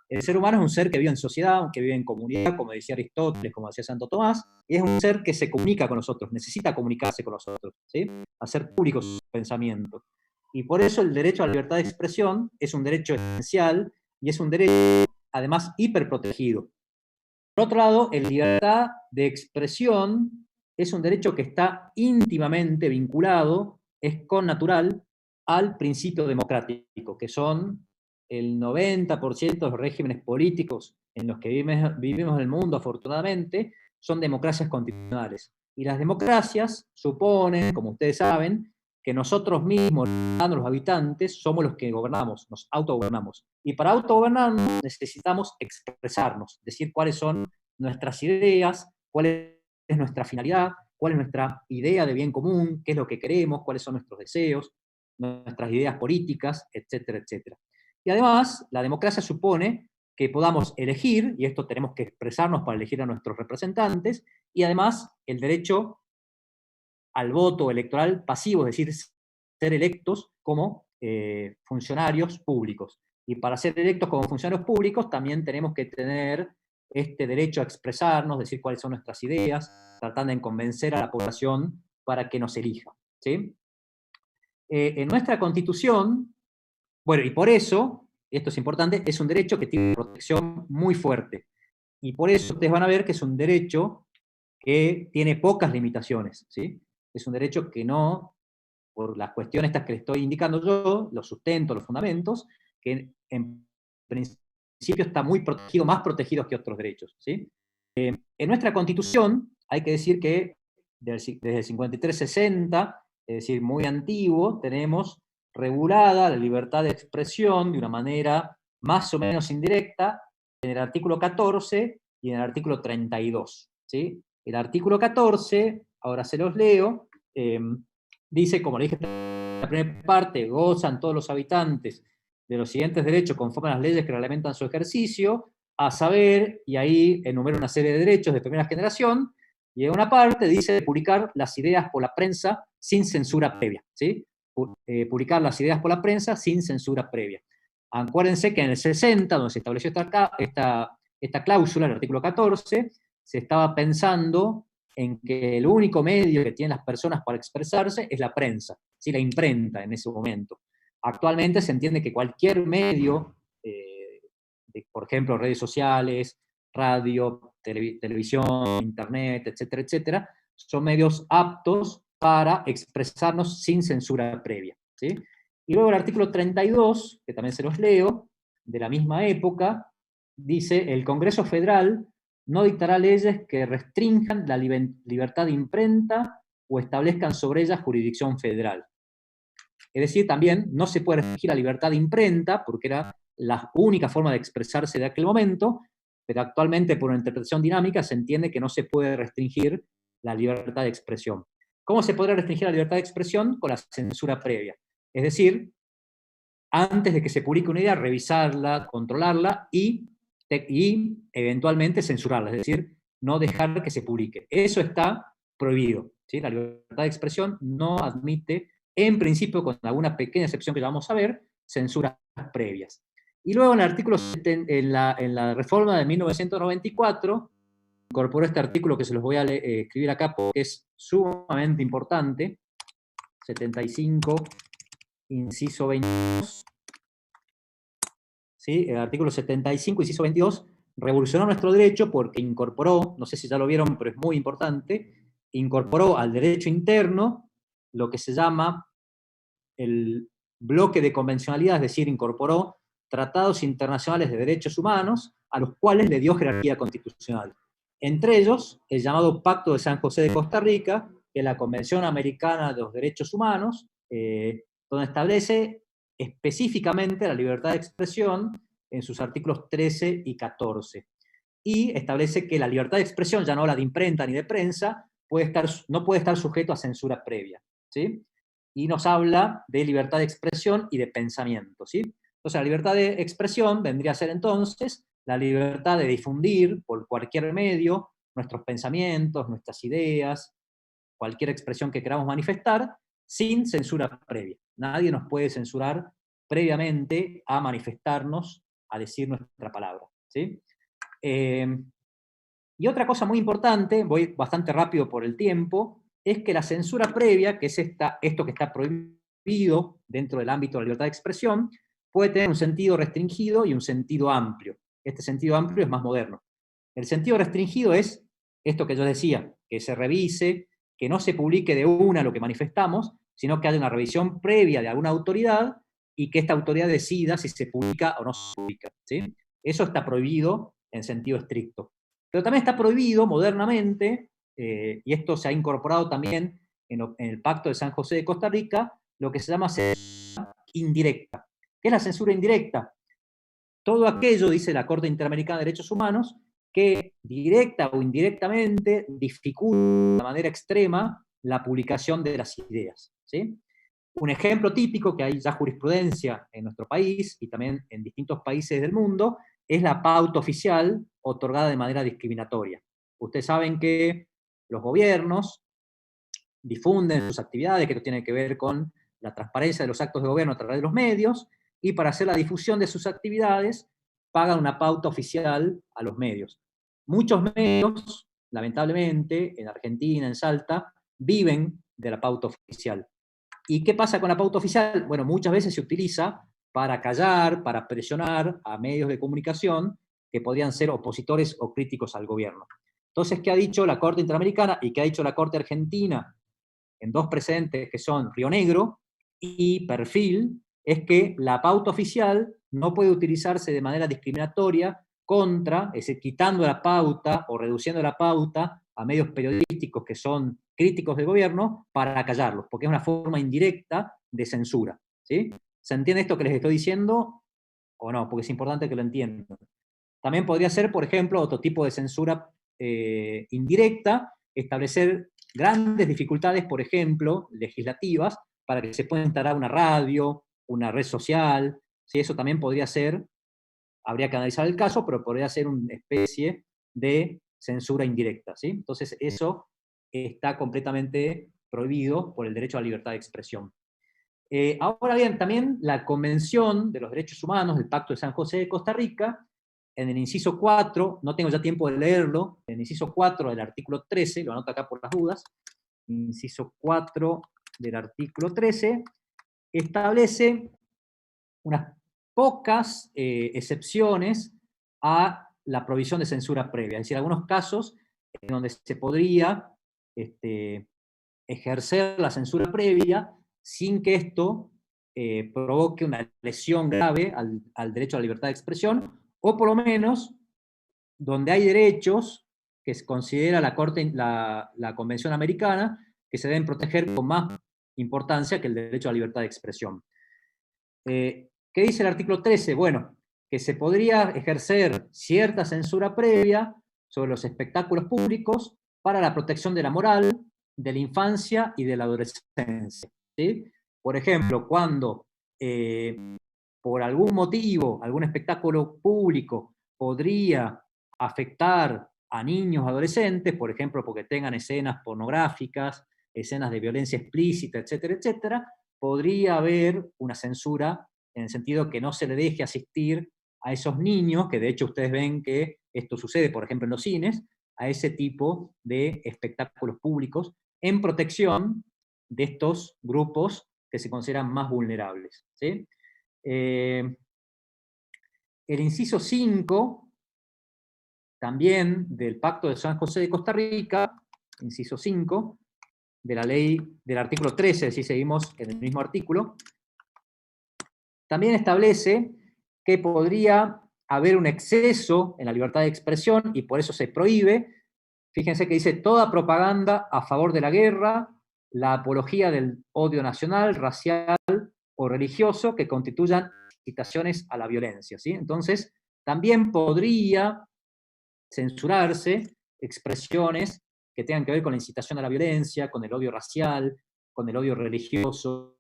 El ser humano es un ser que vive en sociedad, que vive en comunidad, como decía Aristóteles, como decía Santo Tomás, y es un ser que se comunica con nosotros, necesita comunicarse con nosotros, ¿sí? Hacer públicos sus pensamientos. Y por eso el derecho a la libertad de expresión es un derecho esencial y es un derecho, además, hiperprotegido. Por otro lado, la libertad de expresión es un derecho que está íntimamente vinculado, es connatural, al principio democrático, que son el 90% de los regímenes políticos en los que vivimos en el mundo, afortunadamente, son democracias constitucionales. Y las democracias suponen, como ustedes saben, que nosotros mismos, los habitantes, somos los que gobernamos, nos autogobernamos. Y para autogobernarnos necesitamos expresarnos, decir cuáles son nuestras ideas, cuál es nuestra finalidad, cuál es nuestra idea de bien común, qué es lo que queremos, cuáles son nuestros deseos, nuestras ideas políticas, etcétera, etcétera. Y además, la democracia supone que podamos elegir, y esto tenemos que expresarnos para elegir a nuestros representantes, y además el derecho al voto electoral pasivo, es decir, ser electos como funcionarios públicos. Y para ser electos como funcionarios públicos también tenemos que tener este derecho a expresarnos, decir cuáles son nuestras ideas, tratando de convencer a la población para que nos elija, ¿sí? En nuestra Constitución, bueno, y por eso, esto es importante, es un derecho que tiene una protección muy fuerte. Y por eso ustedes van a ver que es un derecho que tiene pocas limitaciones, ¿sí? Es un derecho que no, por las cuestiones estas que les estoy indicando yo, los sustentos, los fundamentos, que en principio está muy protegido, más protegidos que otros derechos, ¿sí? En nuestra Constitución, hay que decir que desde el 53-60, es decir, muy antiguo, tenemos regulada la libertad de expresión de una manera más o menos indirecta en el artículo 14 y en el artículo 32, ¿sí? El artículo 14, ahora se los leo, dice, como le dije en la primera parte, gozan todos los habitantes de los siguientes derechos conforme a las leyes que reglamentan su ejercicio, a saber, y ahí enumera una serie de derechos de primera generación, y en una parte dice publicar las ideas por la prensa sin censura previa, ¿sí? Publicar las ideas por la prensa sin censura previa. Acuérdense que en el 60, donde se estableció esta cláusula, el artículo 14, se estaba pensando en que el único medio que tienen las personas para expresarse es la prensa, ¿sí? La imprenta en ese momento. Actualmente se entiende que cualquier medio, por ejemplo, redes sociales, radio, televisión, internet, etcétera, etcétera, son medios aptos para expresarnos sin censura previa, ¿sí? Y luego el artículo 32, que también se los leo, de la misma época, dice: el Congreso Federal no dictará leyes que restrinjan la libertad de imprenta o establezcan sobre ella jurisdicción federal. Es decir, también no se puede restringir la libertad de imprenta, porque era la única forma de expresarse de aquel momento, pero actualmente por una interpretación dinámica se entiende que no se puede restringir la libertad de expresión. ¿Cómo se podrá restringir la libertad de expresión? Con la censura previa. Es decir, antes de que se publique una idea, revisarla, controlarla y eventualmente censurarla, es decir, no dejar que se publique. Eso está prohibido, ¿sí? La libertad de expresión no admite, en principio, con alguna pequeña excepción que ya vamos a ver, censuras previas. Y luego en el artículo, en la reforma de 1994, incorporó este artículo que se los voy a escribir acá porque es sumamente importante, 75, inciso 22, ¿sí? El artículo 75, inciso 22, revolucionó nuestro derecho porque incorporó, no sé si ya lo vieron, pero es muy importante, incorporó al derecho interno lo que se llama el bloque de convencionalidad, es decir, incorporó tratados internacionales de derechos humanos a los cuales le dio jerarquía constitucional. Entre ellos, el llamado Pacto de San José de Costa Rica, que es la Convención Americana de los Derechos Humanos, donde establece específicamente la libertad de expresión en sus artículos 13 y 14. y establece que la libertad de expresión, ya no la de imprenta ni de prensa, no puede estar sujeto a censura previa, ¿sí? Y nos habla de libertad de expresión y de pensamiento, ¿sí? Entonces, la libertad de expresión vendría a ser entonces la libertad de difundir por cualquier medio nuestros pensamientos, nuestras ideas, cualquier expresión que queramos manifestar, sin censura previa. Nadie nos puede censurar previamente a manifestarnos, a decir nuestra palabra, ¿sí? Y otra cosa muy importante, voy bastante rápido por el tiempo, es que la censura previa, que es esto que está prohibido dentro del ámbito de la libertad de expresión, puede tener un sentido restringido y un sentido amplio. Este sentido amplio es más moderno. El sentido restringido es esto que yo decía, que se revise, que no se publique de una lo que manifestamos, sino que haya una revisión previa de alguna autoridad y que esta autoridad decida si se publica o no se publica, ¿sí? Eso está prohibido en sentido estricto. Pero también está prohibido modernamente, y esto se ha incorporado también en el Pacto de San José de Costa Rica, lo que se llama censura indirecta. ¿Qué es la censura indirecta? Todo aquello, dice la Corte Interamericana de Derechos Humanos, que directa o indirectamente dificulta de manera extrema la publicación de las ideas, ¿sí? Un ejemplo típico, que hay ya jurisprudencia en nuestro país y también en distintos países del mundo, es la pauta oficial otorgada de manera discriminatoria. Ustedes saben que los gobiernos difunden sus actividades, que esto tiene que ver con la transparencia de los actos de gobierno a través de los medios, y para hacer la difusión de sus actividades pagan una pauta oficial a los medios. Muchos medios, lamentablemente, en Argentina, en Salta, viven de la pauta oficial. ¿Y qué pasa con la pauta oficial? Bueno, muchas veces se utiliza para callar, para presionar a medios de comunicación que podrían ser opositores o críticos al gobierno. Entonces, ¿qué ha dicho la Corte Interamericana y qué ha dicho la Corte Argentina en dos precedentes que son Río Negro y Perfil? Es que la pauta oficial no puede utilizarse de manera discriminatoria contra, es decir, quitando la pauta o reduciendo la pauta a medios periodísticos que son críticos del gobierno para callarlos, porque es una forma indirecta de censura, ¿sí? ¿Se entiende esto que les estoy diciendo o no? Porque es importante que lo entiendan. También podría ser, por ejemplo, otro tipo de censura indirecta, establecer grandes dificultades, por ejemplo, legislativas, para que se pueda instalar una radio, una red social, ¿sí? Eso también podría ser, habría que analizar el caso, pero podría ser una especie de censura indirecta, ¿sí? Entonces eso está completamente prohibido por el derecho a la libertad de expresión. Ahora bien, también la Convención de los Derechos Humanos del Pacto de San José de Costa Rica, en el inciso 4, no tengo ya tiempo de leerlo, en el inciso 4 del artículo 13, lo anoto acá por las dudas, inciso 4 del artículo 13, establece unas pocas excepciones a la provisión de censura previa, es decir, algunos casos en donde se podría ejercer la censura previa sin que esto provoque una lesión grave al derecho a la libertad de expresión, o por lo menos donde hay derechos que se considera la Convención Americana que se deben proteger con más importancia que el derecho a la libertad de expresión. ¿Qué dice el artículo 13? Bueno, que se podría ejercer cierta censura previa sobre los espectáculos públicos para la protección de la moral, de la infancia y de la adolescencia, ¿sí? Por ejemplo, cuando por algún motivo algún espectáculo público podría afectar a niños, adolescentes, por ejemplo, porque tengan escenas pornográficas, escenas de violencia explícita, etcétera, etcétera, podría haber una censura en el sentido que no se le deje asistir a esos niños, que de hecho ustedes ven que esto sucede, por ejemplo, en los cines, a ese tipo de espectáculos públicos, en protección de estos grupos que se consideran más vulnerables, ¿sí? El inciso 5, también del Pacto de San José de Costa Rica, inciso 5, de la ley del artículo 13, si seguimos en el mismo artículo, también establece que podría haber un exceso en la libertad de expresión y por eso se prohíbe. Fíjense que dice toda propaganda a favor de la guerra, la apología del odio nacional, racial o religioso que constituyan incitaciones a la violencia, ¿sí? Entonces, también podría censurarse expresiones que tengan que ver con la incitación a la violencia, con el odio racial, con el odio religioso,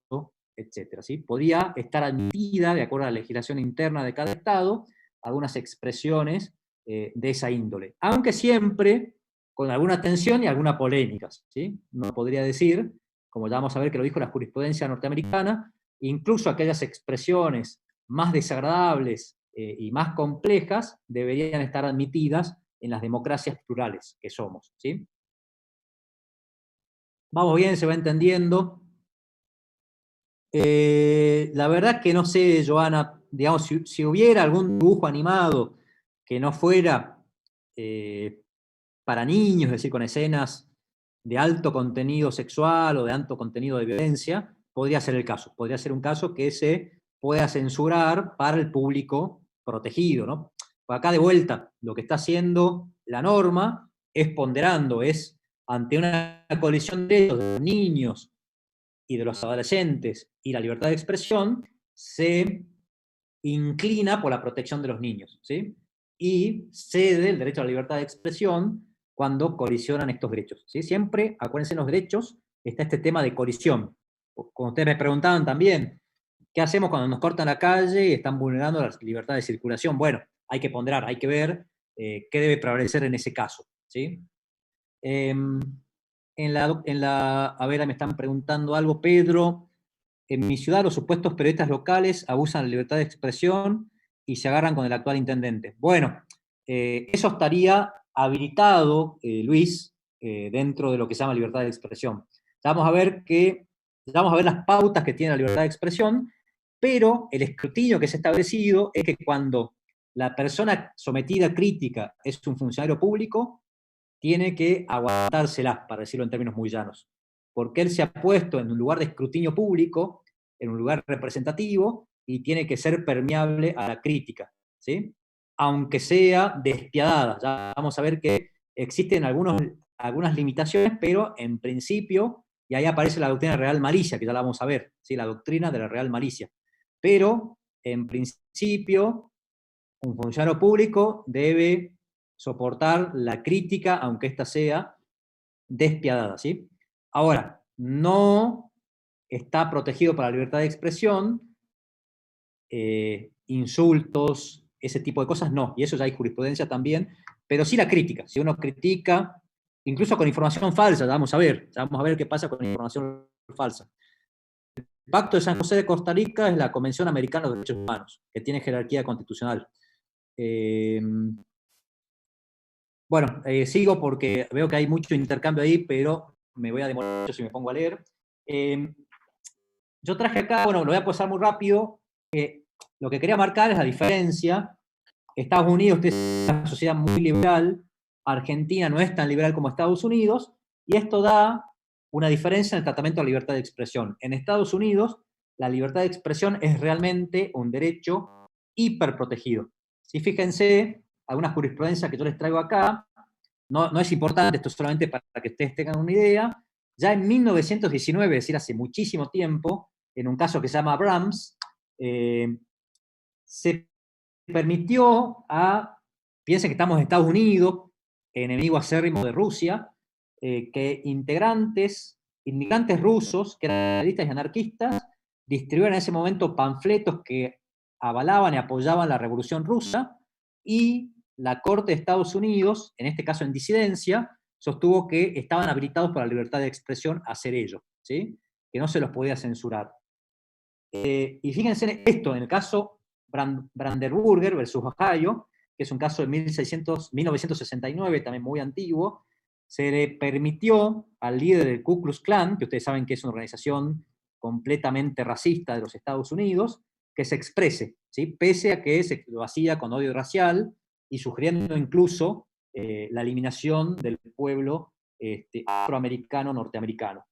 etc. ¿Sí? Podía estar admitida, de acuerdo a la legislación interna de cada Estado, algunas expresiones de esa índole, aunque siempre con alguna tensión y alguna polémica, ¿sí? No podría decir, como ya vamos a ver que lo dijo la jurisprudencia norteamericana, incluso aquellas expresiones más desagradables y más complejas deberían estar admitidas en las democracias plurales que somos, ¿sí? Vamos bien, se va entendiendo. La verdad que no sé, Joana, digamos, si hubiera algún dibujo animado que no fuera para niños, es decir, con escenas de alto contenido sexual o de alto contenido de violencia, podría ser el caso. Podría ser un caso que se pueda censurar para el público protegido, ¿no? Pues acá de vuelta, lo que está haciendo la norma es ponderando, es ante una colisión de derechos de los niños y de los adolescentes y la libertad de expresión, se inclina por la protección de los niños, ¿sí? Y cede el derecho a la libertad de expresión cuando colisionan estos derechos, ¿sí? Siempre, acuérdense, en los derechos está este tema de colisión. Como ustedes me preguntaban también, ¿qué hacemos cuando nos cortan la calle y están vulnerando la libertad de circulación? Bueno, hay que ponderar, hay que ver qué debe prevalecer en ese caso, ¿sí? A ver, me están preguntando algo, Pedro. En mi ciudad los supuestos periodistas locales abusan de la libertad de expresión y se agarran con el actual intendente. Bueno, eso estaría habilitado, Luis, dentro de lo que se llama libertad de expresión. Vamos a ver las pautas que tiene la libertad de expresión, pero el escrutinio que se ha establecido es que cuando la persona sometida a crítica es un funcionario público, tiene que aguantársela, para decirlo en términos muy llanos, porque él se ha puesto en un lugar de escrutinio público, en un lugar representativo, y tiene que ser permeable a la crítica, ¿sí? Aunque sea despiadada. Ya vamos a ver que existen algunas limitaciones, pero en principio, y ahí aparece la doctrina de la real malicia, que ya la vamos a ver, ¿sí? La doctrina de la real malicia. Pero, en principio, un funcionario público debe soportar la crítica, aunque ésta sea despiadada, ¿sí? Ahora, no está protegido para la libertad de expresión, insultos, ese tipo de cosas, no, y eso ya hay jurisprudencia también, pero sí la crítica. Si uno critica, incluso con información falsa, ya vamos a ver qué pasa con información falsa. El Pacto de San José de Costa Rica es la Convención Americana de los Derechos Humanos, que tiene jerarquía constitucional. Bueno, sigo porque veo que hay mucho intercambio ahí, pero me voy a demorar mucho si me pongo a leer. Yo traje acá, bueno, lo voy a pasar muy rápido. Lo que quería marcar es la diferencia. Estados Unidos es una sociedad muy liberal, Argentina no es tan liberal como Estados Unidos, y esto da una diferencia en el tratamiento de la libertad de expresión. En Estados Unidos, la libertad de expresión es realmente un derecho hiperprotegido. Si fíjense, algunas jurisprudencias que yo les traigo acá, no es importante, esto es solamente para que ustedes tengan una idea. Ya en 1919, es decir, hace muchísimo tiempo, en un caso que se llama Brahms, se permitió piensen que estamos en Estados Unidos, enemigo acérrimo de Rusia, que inmigrantes rusos, que eran socialistas y anarquistas, distribuyeron en ese momento panfletos que avalaban y apoyaban la Revolución Rusa, y la Corte de Estados Unidos, en este caso en disidencia, sostuvo que estaban habilitados para la libertad de expresión a hacer ello, ¿sí? Que no se los podía censurar. Y fíjense en esto, en el caso Brandenburger versus Ohio, que es un caso de 1969, también muy antiguo, se le permitió al líder del Ku Klux Klan, que ustedes saben que es una organización completamente racista de los Estados Unidos, que se exprese, ¿sí? Pese a que se lo hacía con odio racial y sugiriendo incluso la eliminación del pueblo afroamericano norteamericano.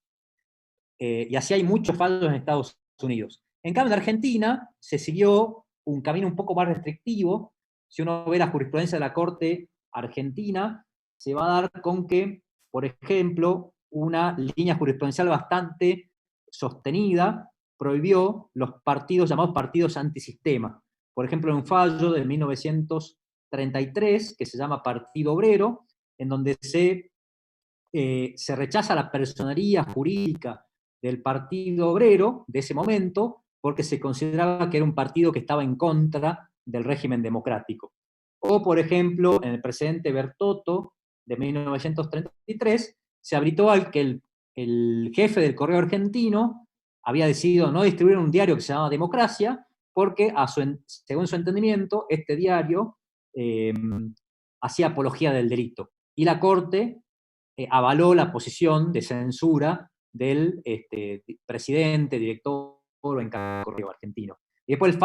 Y así hay muchos fallos en Estados Unidos. En cambio, en Argentina se siguió un camino un poco más restrictivo. Si uno ve la jurisprudencia de la Corte argentina, se va a dar con que, por ejemplo, una línea jurisprudencial bastante sostenida prohibió los partidos llamados partidos antisistema. Por ejemplo, en un fallo de 1933, que se llama Partido Obrero, en donde se rechaza la personería jurídica del Partido Obrero de ese momento, porque se consideraba que era un partido que estaba en contra del régimen democrático. O, por ejemplo, en el precedente Bertotto de 1933, se habilitó al que el jefe del Correo Argentino había decidido no distribuir un diario que se llamaba Democracia, porque según su entendimiento, este diario hacía apología del delito. Y la Corte avaló la posición de censura del presidente, director o encargado del Correo Argentino. Y después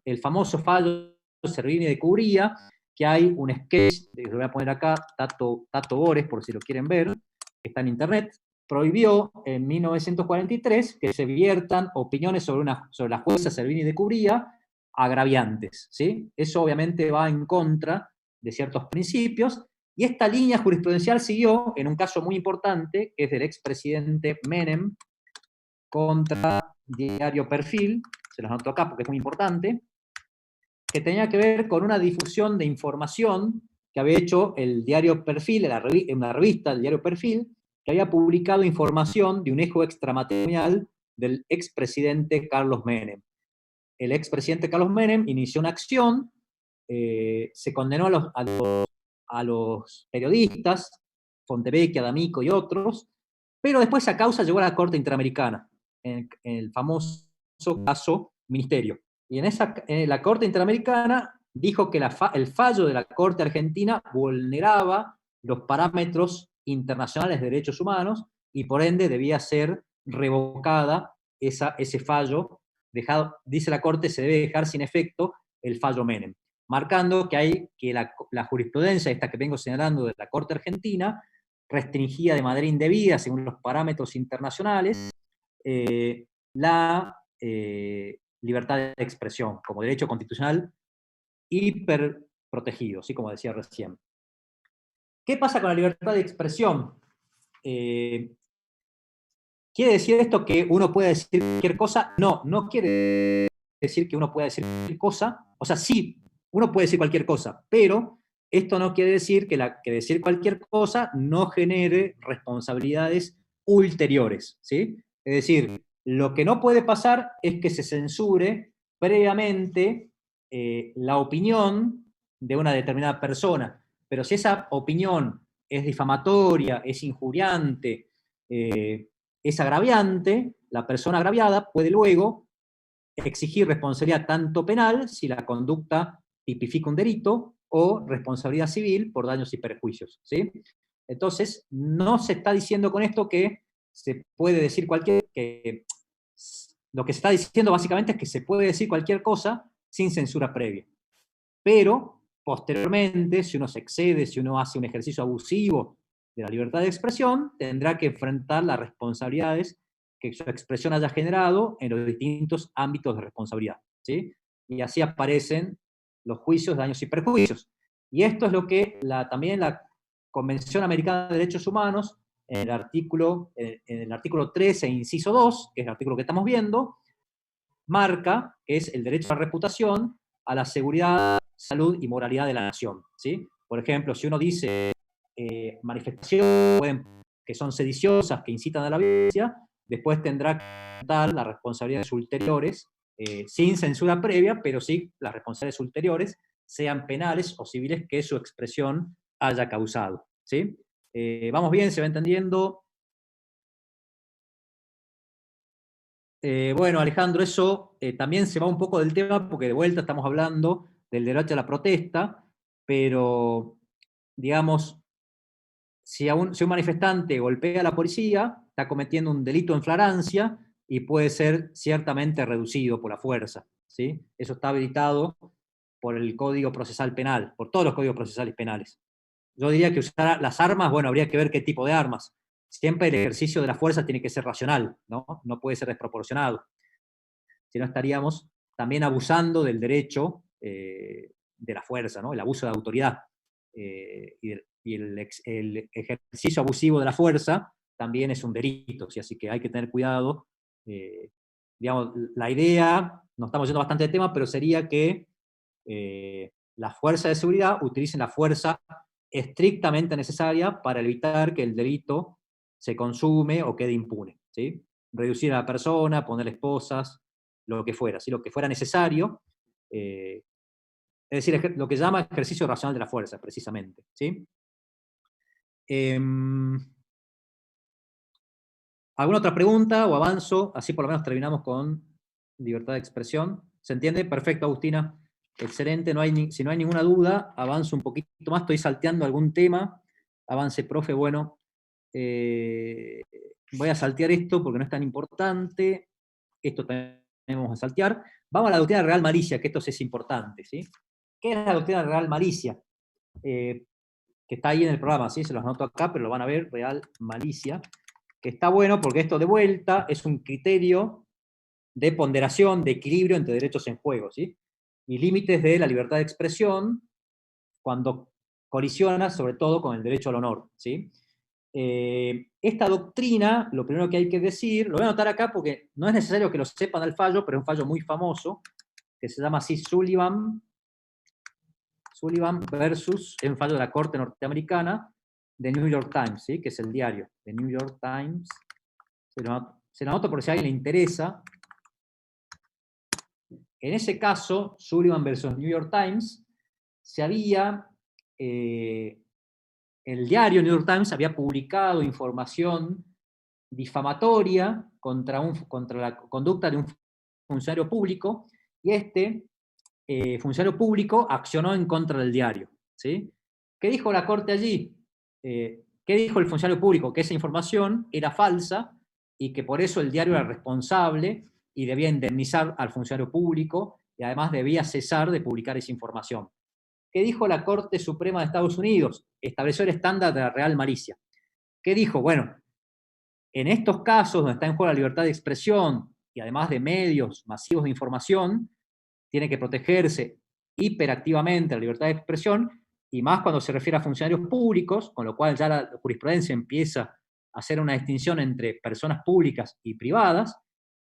el famoso fallo Servini de Cubría, que hay un sketch, lo voy a poner acá, Tato Bores, por si lo quieren ver, que está en internet, prohibió en 1943 que se viertan opiniones sobre la jueza Servini de Cubría agraviantes, ¿sí? Eso obviamente va en contra de ciertos principios, y esta línea jurisprudencial siguió en un caso muy importante, que es del expresidente Menem contra Diario Perfil, se los anoto acá porque es muy importante, que tenía que ver con una difusión de información que había hecho el Diario Perfil, en una revista, el Diario Perfil, que había publicado información de un hijo extramatrimonial del expresidente Carlos Menem. El expresidente Carlos Menem inició una acción, se condenó a los periodistas, Fontevecchia, D'Amico y otros, pero después esa causa llegó a la Corte Interamericana, en el famoso caso Ministerio. Y en la Corte Interamericana dijo que el fallo de la Corte Argentina vulneraba los parámetros internacionales de derechos humanos y por ende debía ser revocada ese fallo. Dice la Corte, se debe dejar sin efecto el fallo Menem, marcando que la jurisprudencia, esta que vengo señalando de la Corte Argentina, restringía de manera indebida, según los parámetros internacionales, la libertad de expresión como derecho constitucional hiperprotegido, ¿sí? Como decía recién. ¿Qué pasa con la libertad de expresión? ¿Quiere decir esto que uno puede decir cualquier cosa? No, no quiere decir que uno pueda decir cualquier cosa. O sea, sí, uno puede decir cualquier cosa, pero esto no quiere decir que decir cualquier cosa no genere responsabilidades ulteriores, ¿sí? Es decir, lo que no puede pasar es que se censure previamente la opinión de una determinada persona, pero si esa opinión es difamatoria, es injuriante, es agraviante, la persona agraviada puede luego exigir responsabilidad tanto penal, si la conducta tipifica un delito, o responsabilidad civil por daños y perjuicios, ¿sí? Entonces, no se está diciendo con esto que se puede decir lo que se está diciendo básicamente es que se puede decir cualquier cosa sin censura previa. Pero, posteriormente, si uno se excede, si uno hace un ejercicio abusivo de la libertad de expresión, tendrá que enfrentar las responsabilidades que su expresión haya generado en los distintos ámbitos de responsabilidad, ¿sí? Y así aparecen los juicios, daños y perjuicios. Y esto es lo que también la Convención Americana de Derechos Humanos, en el artículo 13, inciso 2, que es el artículo que estamos viendo, marca, que es el derecho a la reputación, a la seguridad, salud y moralidad de la nación, ¿sí? Por ejemplo, si uno dice manifestaciones que son sediciosas, que incitan a la violencia, después tendrá que dar las responsabilidades ulteriores, sin censura previa, pero sí las responsabilidades ulteriores, sean penales o civiles, que su expresión haya causado, ¿sí? ¿Vamos bien? ¿Se va entendiendo? Bueno, Alejandro, eso también se va un poco del tema, porque de vuelta estamos hablando del derecho a la protesta, pero, digamos, si un manifestante golpea a la policía, está cometiendo un delito en flagrancia y puede ser ciertamente reducido por la fuerza, ¿sí? Eso está habilitado por el Código Procesal Penal, por todos los códigos procesales penales. Yo diría que usar las armas, bueno, habría que ver qué tipo de armas. Siempre el ejercicio de la fuerza tiene que ser racional, ¿no? No puede ser desproporcionado. Si no, estaríamos también abusando del derecho de la fuerza, ¿no? El abuso de autoridad. Y el ejercicio abusivo de la fuerza también es un delito, ¿sí? Así que hay que tener cuidado. Digamos, la idea, nos estamos yendo bastante de tema, pero sería que las fuerzas de seguridad utilicen la fuerza estrictamente necesaria para evitar que el delito se consume o quede impune, ¿sí? Reducir a la persona, poner esposas, lo que fuera, ¿sí? Lo que fuera necesario, es decir, lo que llama ejercicio racional de la fuerza, precisamente, ¿sí? ¿Alguna otra pregunta o avanzo? Así por lo menos terminamos con libertad de expresión. ¿Se entiende? Perfecto, Agustina. Excelente. Si no hay ninguna duda, avanzo un poquito más. Estoy salteando algún tema. Avance, profe. Bueno, voy a saltear esto porque no es tan importante. Esto también vamos a saltear. Vamos a la doctrina de real malicia, que esto sí es importante, ¿sí? ¿Qué es la doctrina de real malicia? Que está ahí en el programa, ¿sí? Se los anoto acá, pero lo van a ver, real malicia, que está bueno porque esto de vuelta es un criterio de ponderación, de equilibrio entre derechos en juego, ¿sí? Y límites de la libertad de expresión cuando colisiona sobre todo con el derecho al honor, ¿sí? Esta doctrina, lo primero que hay que decir, lo voy a anotar acá porque no es necesario que lo sepan al fallo, pero es un fallo muy famoso, que se llama así Sullivan versus, es un fallo de la Corte norteamericana, de New York Times, ¿sí? Que es el diario de New York Times. Se lo anoto por si a alguien le interesa. En ese caso, Sullivan versus New York Times, el diario New York Times había publicado información difamatoria contra la conducta de un funcionario público, y este funcionario público accionó en contra del diario, ¿sí? ¿Qué dijo la Corte allí? ¿Qué dijo el funcionario público? Que esa información era falsa y que por eso el diario era responsable y debía indemnizar al funcionario público y además debía cesar de publicar esa información. ¿Qué dijo la Corte Suprema de Estados Unidos? Estableció el estándar de la real malicia. ¿Qué dijo? Bueno, en estos casos donde está en juego la libertad de expresión y además de medios masivos de información, tiene que protegerse hiperactivamente la libertad de expresión, y más cuando se refiere a funcionarios públicos, con lo cual ya la jurisprudencia empieza a hacer una distinción entre personas públicas y privadas,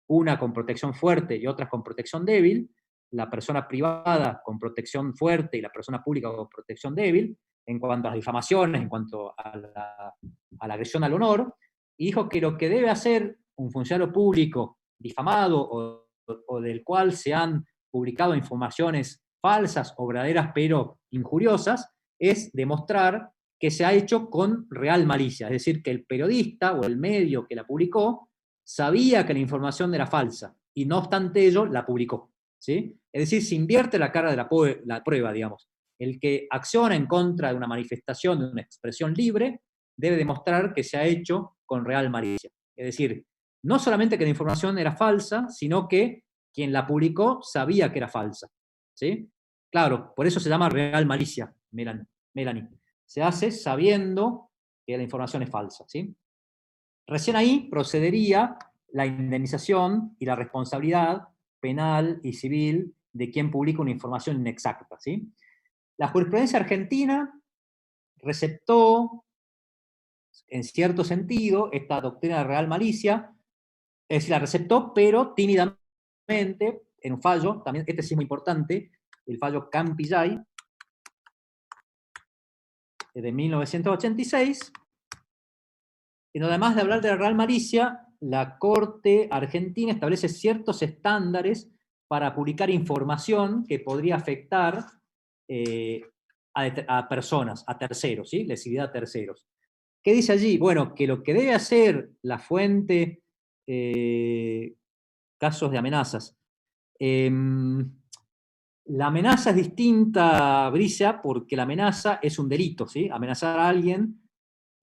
una con protección fuerte y otras con protección débil, la persona privada con protección fuerte y la persona pública con protección débil, en cuanto a las difamaciones, en cuanto a la agresión al honor, y dijo que lo que debe hacer un funcionario público difamado o del cual se han publicado informaciones falsas o verdaderas pero injuriosas, es demostrar que se ha hecho con real malicia, es decir, que el periodista o el medio que la publicó sabía que la información era falsa y no obstante ello la publicó, ¿sí? Es decir, se invierte la cara de la prueba, digamos. El que acciona en contra de una manifestación, de una expresión libre, debe demostrar que se ha hecho con real malicia. Es decir, no solamente que la información era falsa, sino que quien la publicó sabía que era falsa, ¿sí? Claro, por eso se llama real malicia, Melanie. Se hace sabiendo que la información es falsa, ¿sí? Recién ahí procedería la indemnización y la responsabilidad penal y civil de quien publica una información inexacta, ¿sí? La jurisprudencia argentina receptó, en cierto sentido, esta doctrina de real malicia, es decir, la receptó, pero tímidamente, en un fallo, también este sí es muy importante, el fallo Campillay, de 1986, en donde además de hablar de la real malicia, la Corte Argentina establece ciertos estándares para publicar información que podría afectar a personas, a terceros, ¿sí? Lesividad a terceros. ¿Qué dice allí? Bueno, que lo que debe hacer la fuente, casos de amenazas. La amenaza es distinta, Brisa, porque la amenaza es un delito, ¿sí? Amenazar a alguien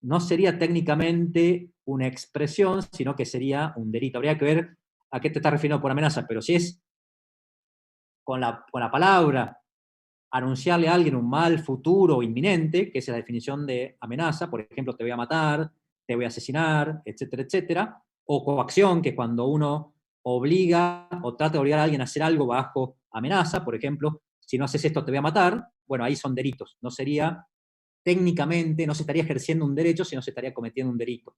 no sería técnicamente una expresión, sino que sería un delito. Habría que ver a qué te estás refiriendo por amenaza, pero si es con la palabra anunciarle a alguien un mal futuro inminente, que es la definición de amenaza, por ejemplo, te voy a matar, te voy a asesinar, etcétera, etcétera, o coacción, que es cuando uno obliga o trata de obligar a alguien a hacer algo bajo amenaza, por ejemplo, si no haces esto te voy a matar, bueno, ahí son delitos, no sería técnicamente, no se estaría ejerciendo un derecho, sino se estaría cometiendo un delito.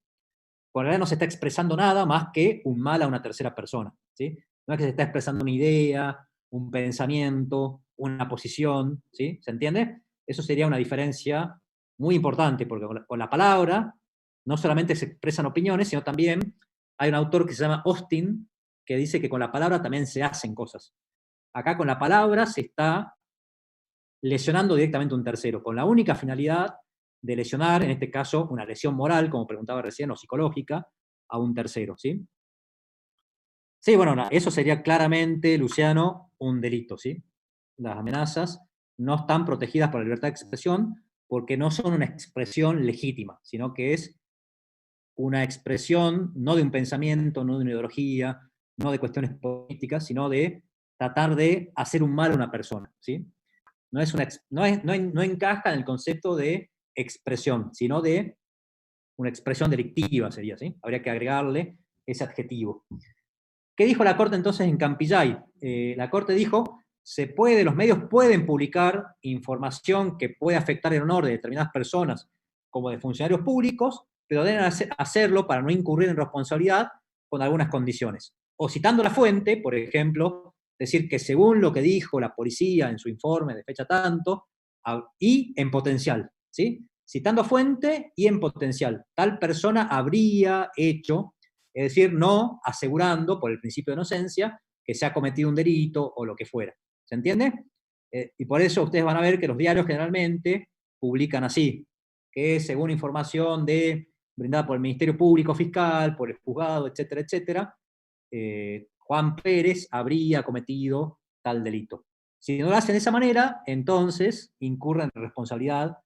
Por ahora no se está expresando nada más que un mal a una tercera persona, ¿sí? No es que se está expresando una idea, un pensamiento, una posición, ¿sí? ¿Se entiende? Eso sería una diferencia muy importante, porque con la palabra no solamente se expresan opiniones, sino también hay un autor que se llama Austin, que dice que con la palabra también se hacen cosas. Acá con la palabra se está lesionando directamente a un tercero, con la única finalidad de lesionar, en este caso, una lesión moral, como preguntaba recién, o psicológica, a un tercero, ¿sí? Sí, bueno, eso sería claramente, Luciano, un delito, ¿sí? Las amenazas no están protegidas por la libertad de expresión porque no son una expresión legítima, sino que es una expresión no de un pensamiento, no de una ideología, no de cuestiones políticas, sino de tratar de hacer un mal a una persona, ¿sí? No encaja en el concepto de expresión, sino de una expresión delictiva sería, ¿sí? Habría que agregarle ese adjetivo. ¿Qué dijo la Corte entonces en Campillay? La Corte dijo, los medios pueden publicar información que puede afectar el honor de determinadas personas, como de funcionarios públicos, pero deben hacerlo para no incurrir en responsabilidad con algunas condiciones. O citando la fuente, por ejemplo, decir que según lo que dijo la policía en su informe de fecha tanto, y en potencial, ¿sí? Citando fuente y en potencial. Tal persona habría hecho, es decir, no asegurando, por el principio de inocencia, que se ha cometido un delito o lo que fuera. ¿Se entiende? Y por eso ustedes van a ver que los diarios generalmente publican así, que según información brindada por el Ministerio Público Fiscal, por el juzgado, etcétera, etcétera, Juan Pérez habría cometido tal delito. Si no lo hacen de esa manera, entonces incurren en responsabilidad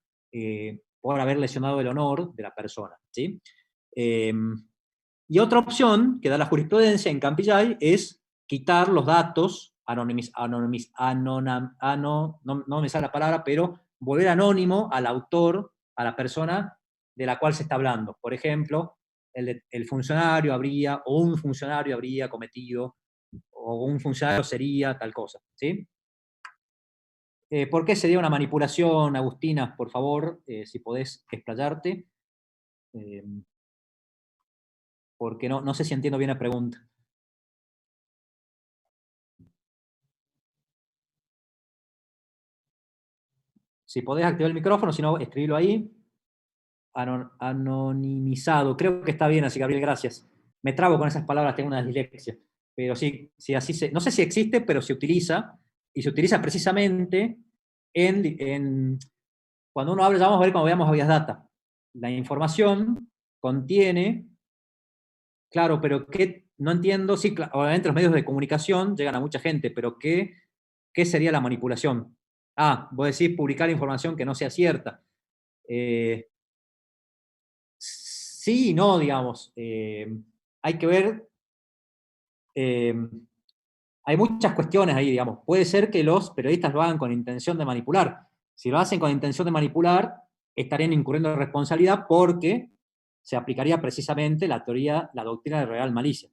por haber lesionado el honor de la persona, ¿sí? Y otra opción que da la jurisprudencia en Campillay es quitar los datos, no me sale la palabra, pero volver anónimo al autor, a la persona de la cual se está hablando. Por ejemplo, el funcionario habría, o un funcionario habría cometido, o un funcionario sería tal cosa, ¿sí? ¿Por qué sería una manipulación, Agustina? Por favor, si podés explayarte. Porque no sé si entiendo bien la pregunta. Si podés activar el micrófono, si no, escribilo ahí. Anonimizado, creo que está bien así, Gabriel, gracias. Me trabo con esas palabras, tengo una dislexia. Pero sí, así no sé si existe, pero se utiliza, y se utiliza precisamente cuando uno habla, ya vamos a ver cuando veamos Habeas Data. La información contiene, claro, pero no entiendo, sí, obviamente los medios de comunicación llegan a mucha gente, pero ¿qué sería la manipulación? Vos decís publicar información que no sea cierta. Sí y no, digamos. Hay que ver, hay muchas cuestiones ahí, digamos. Puede ser que los periodistas lo hagan con intención de manipular. Si lo hacen con intención de manipular, estarían incurriendo en responsabilidad porque se aplicaría precisamente la doctrina de real malicia.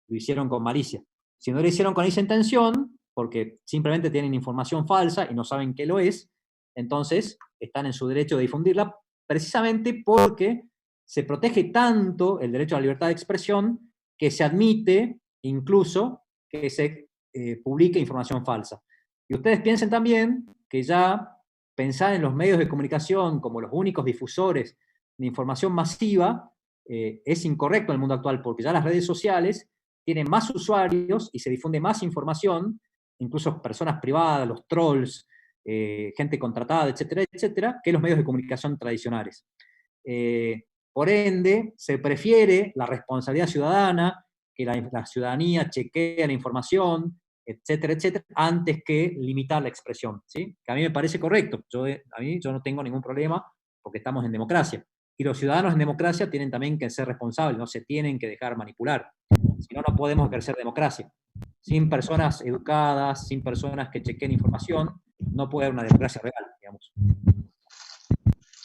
Lo hicieron con malicia. Si no lo hicieron con esa intención, porque simplemente tienen información falsa y no saben qué lo es, entonces están en su derecho de difundirla, precisamente porque se protege tanto el derecho a la libertad de expresión que se admite incluso que se publique información falsa. Y ustedes piensen también que ya pensar en los medios de comunicación como los únicos difusores de información masiva es incorrecto en el mundo actual, porque ya las redes sociales tienen más usuarios y se difunde más información, incluso personas privadas, los trolls, gente contratada, etcétera, etcétera, que los medios de comunicación tradicionales. Por ende, se prefiere la responsabilidad ciudadana, que la ciudadanía chequee la información, etcétera, etcétera, antes que limitar la expresión, ¿sí? Que a mí me parece correcto. Yo no tengo ningún problema porque estamos en democracia. Y los ciudadanos en democracia tienen también que ser responsables, no se tienen que dejar manipular. Si no, no podemos ejercer democracia. Sin personas educadas, sin personas que chequeen información, no puede haber una democracia real, digamos.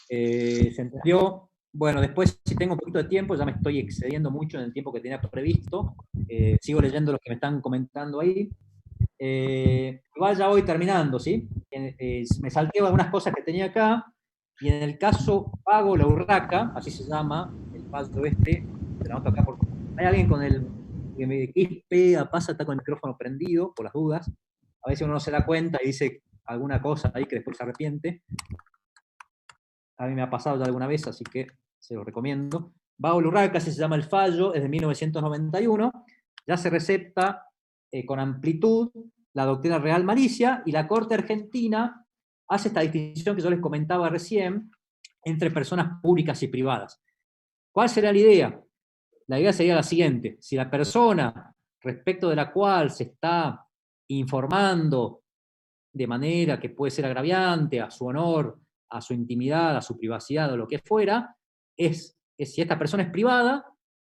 ¿Se entendió? Bueno, después, si tengo un poquito de tiempo, ya me estoy excediendo mucho en el tiempo que tenía previsto. Sigo leyendo los que me están comentando ahí. Igual ya voy terminando, ¿sí? Me salteo algunas cosas que tenía acá, y en el caso Pago La Urraca, así se llama, el falso te lo anoto acá porque hay alguien con el que pasa, está con el micrófono prendido, por las dudas. A veces uno no se da cuenta y dice alguna cosa ahí que después se arrepiente. A mí me ha pasado ya alguna vez, así que se lo recomiendo. Vago Urraca se llama el fallo, es de 1991, ya se recepta con amplitud la doctrina real malicia, y la Corte Argentina hace esta distinción que yo les comentaba recién entre personas públicas y privadas. ¿Cuál sería la idea? La idea sería la siguiente: si la persona respecto de la cual se está informando de manera que puede ser agraviante a su honor, a su intimidad, a su privacidad o lo que fuera, si esta persona es privada,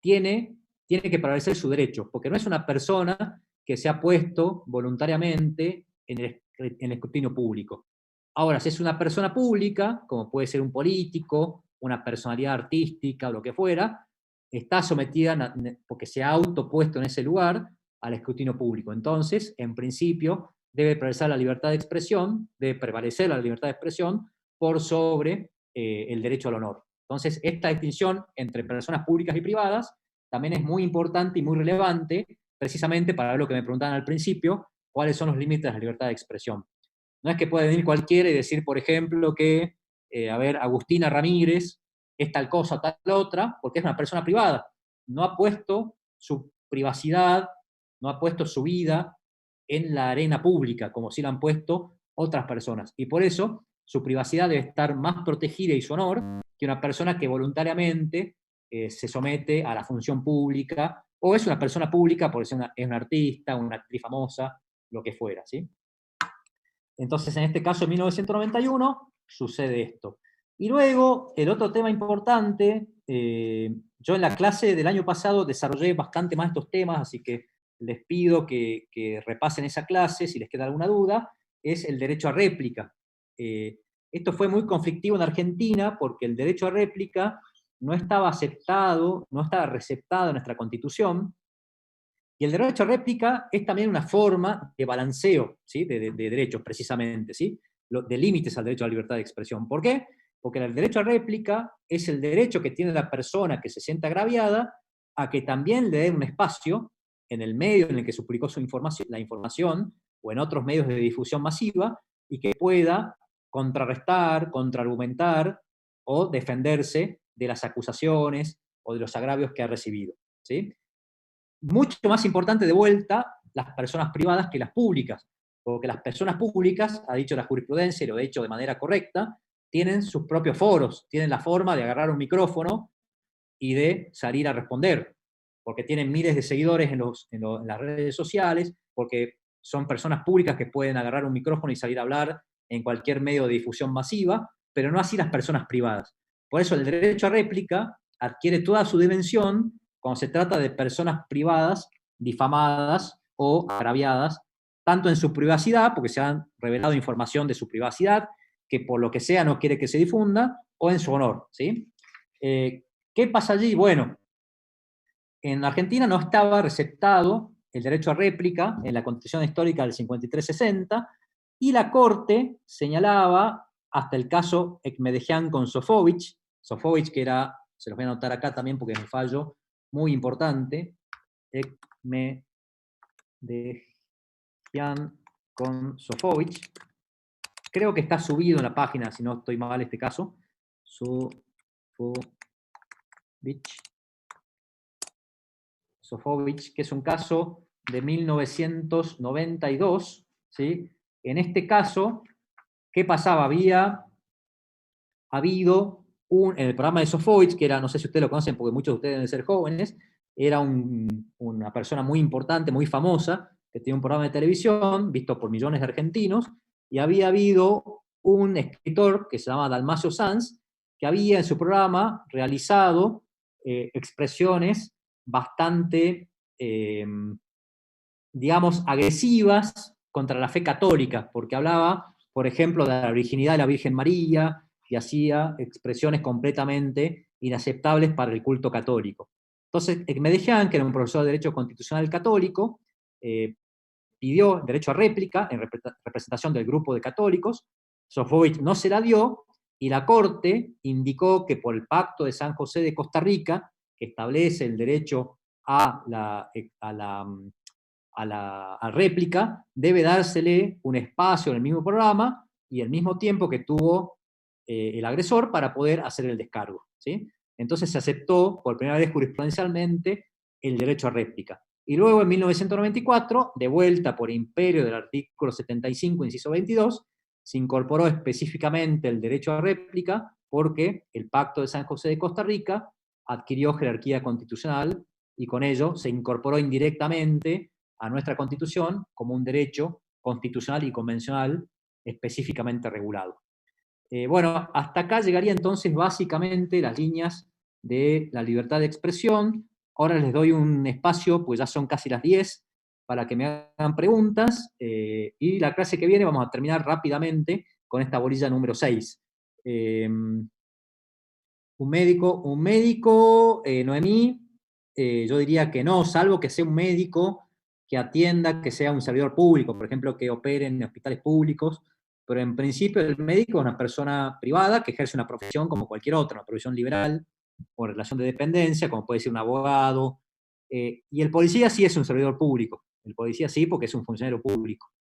tiene que prevalecer su derecho, porque no es una persona que se ha puesto voluntariamente en el escrutinio público. Ahora, si es una persona pública, como puede ser un político, una personalidad artística o lo que fuera, está sometida, porque se ha autopuesto en ese lugar, al escrutinio público. Entonces, en principio, debe prevalecer la libertad de expresión por sobre el derecho al honor. Entonces, esta distinción entre personas públicas y privadas también es muy importante y muy relevante, precisamente para lo que me preguntaban al principio, cuáles son los límites de la libertad de expresión. No es que pueda venir cualquiera y decir, por ejemplo, que, Agustina Ramírez es tal cosa o tal otra, porque es una persona privada. No ha puesto su privacidad, no ha puesto su vida en la arena pública, como sí la han puesto otras personas. Y por eso su privacidad debe estar más protegida y su honor que una persona que voluntariamente se somete a la función pública, o es una persona pública porque es una artista, una actriz famosa, lo que fuera, ¿sí? Entonces, en este caso, en 1991, sucede esto. Y luego, el otro tema importante, yo en la clase del año pasado desarrollé bastante más estos temas, así que les pido que repasen esa clase, si les queda alguna duda, es el derecho a réplica. Esto fue muy conflictivo en Argentina, porque el derecho a réplica no estaba aceptado, no estaba receptado en nuestra Constitución, y el derecho a réplica es también una forma de balanceo, ¿sí? de derechos, precisamente, ¿sí? De límites al derecho a la libertad de expresión. ¿Por qué? Porque el derecho a réplica es el derecho que tiene la persona que se siente agraviada a que también le dé un espacio en el medio en el que se publicó la información o en otros medios de difusión masiva, y que pueda contrarrestar, contraargumentar o defenderse de las acusaciones o de los agravios que ha recibido, ¿sí? Mucho más importante de vuelta las personas privadas que las públicas, porque las personas públicas, ha dicho la jurisprudencia y lo ha dicho de manera correcta, tienen sus propios foros, tienen la forma de agarrar un micrófono y de salir a responder, porque tienen miles de seguidores en las redes sociales, porque son personas públicas que pueden agarrar un micrófono y salir a hablar en cualquier medio de difusión masiva, pero no así las personas privadas. Por eso el derecho a réplica adquiere toda su dimensión cuando se trata de personas privadas, difamadas o agraviadas, tanto en su privacidad, porque se han revelado información de su privacidad, que por lo que sea no quiere que se difunda, o en su honor, ¿sí? ¿Qué pasa allí? Bueno, en Argentina no estaba receptado el derecho a réplica en la Constitución Histórica del 53-60, y la Corte señalaba, hasta el caso Ekmedejian con Sofovich, que era, se los voy a anotar acá también porque es un fallo muy importante, Ekmedejian con Sofovich, creo que está subido en la página, si no estoy mal este caso, Sofovich, que es un caso de 1992, ¿sí? En este caso, ¿qué pasaba? Había habido en el programa de Sofovich, que era, no sé si ustedes lo conocen porque muchos de ustedes deben ser jóvenes, era una persona muy importante, muy famosa, que tenía un programa de televisión visto por millones de argentinos, y había habido un escritor que se llama Dalmacio Sanz, que había en su programa realizado expresiones bastante, digamos, agresivas contra la fe católica, porque hablaba, por ejemplo, de la virginidad de la Virgen María, y hacía expresiones completamente inaceptables para el culto católico. Entonces, Ekmedejian, que era un profesor de Derecho Constitucional católico, pidió derecho a réplica en representación del grupo de católicos. Sofovich no se la dio, y la Corte indicó que por el Pacto de San José de Costa Rica, que establece el derecho a la a réplica, debe dársele un espacio en el mismo programa y el mismo tiempo que tuvo el agresor para poder hacer el descargo, ¿sí? Entonces se aceptó por primera vez jurisprudencialmente el derecho a réplica. Y luego en 1994, de vuelta por imperio del artículo 75, inciso 22, se incorporó específicamente el derecho a réplica porque el Pacto de San José de Costa Rica adquirió jerarquía constitucional y con ello se incorporó indirectamente a nuestra Constitución como un derecho constitucional y convencional específicamente regulado. Bueno, hasta acá llegaría entonces básicamente las líneas de la libertad de expresión. Ahora les doy un espacio, pues ya son casi las 10, para que me hagan preguntas, y la clase que viene vamos a terminar rápidamente con esta bolilla número 6. Un médico, Noemí, yo diría que no, salvo que sea un médico que atienda, que sea un servidor público, por ejemplo, que opere en hospitales públicos, pero en principio el médico es una persona privada que ejerce una profesión como cualquier otra, una profesión liberal o relación de dependencia, como puede ser un abogado, y el policía sí es un servidor público, el policía sí porque es un funcionario público.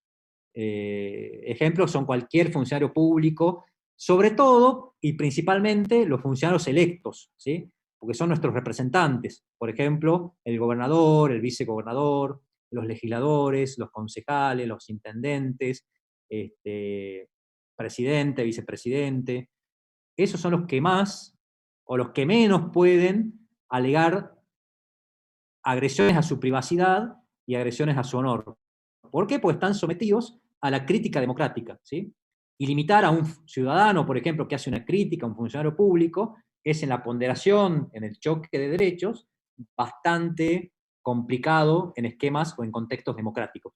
Ejemplos son cualquier funcionario público, sobre todo y principalmente los funcionarios electos, ¿sí? Porque son nuestros representantes. Por ejemplo, el gobernador, el vicegobernador, los legisladores, los concejales, los intendentes, presidente, vicepresidente. Esos son los que más o los que menos pueden alegar agresiones a su privacidad y agresiones a su honor. ¿Por qué? Porque están sometidos a la crítica democrática, ¿sí? Y limitar a un ciudadano, por ejemplo, que hace una crítica a un funcionario público, es en la ponderación, en el choque de derechos, bastante complicado en esquemas o en contextos democráticos.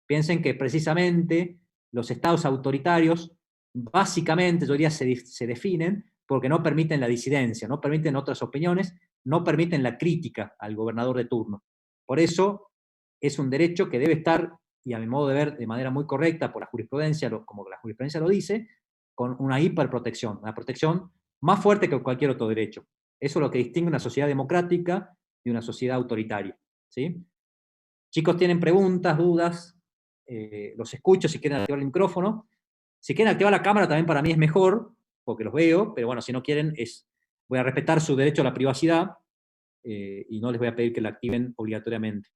Piensen que precisamente los estados autoritarios, básicamente, yo diría, se definen porque no permiten la disidencia, no permiten otras opiniones, no permiten la crítica al gobernador de turno. Por eso es un derecho que debe estar, y a mi modo de ver, de manera muy correcta por la jurisprudencia, como la jurisprudencia lo dice, con una hiperprotección, una protección más fuerte que cualquier otro derecho. Eso es lo que distingue una sociedad democrática de una sociedad autoritaria, ¿sí? Chicos, ¿tienen preguntas, dudas? Los escucho si quieren activar el micrófono. Si quieren activar la cámara también para mí es mejor, porque los veo, pero bueno, si no quieren, voy a respetar su derecho a la privacidad y no les voy a pedir que la activen obligatoriamente.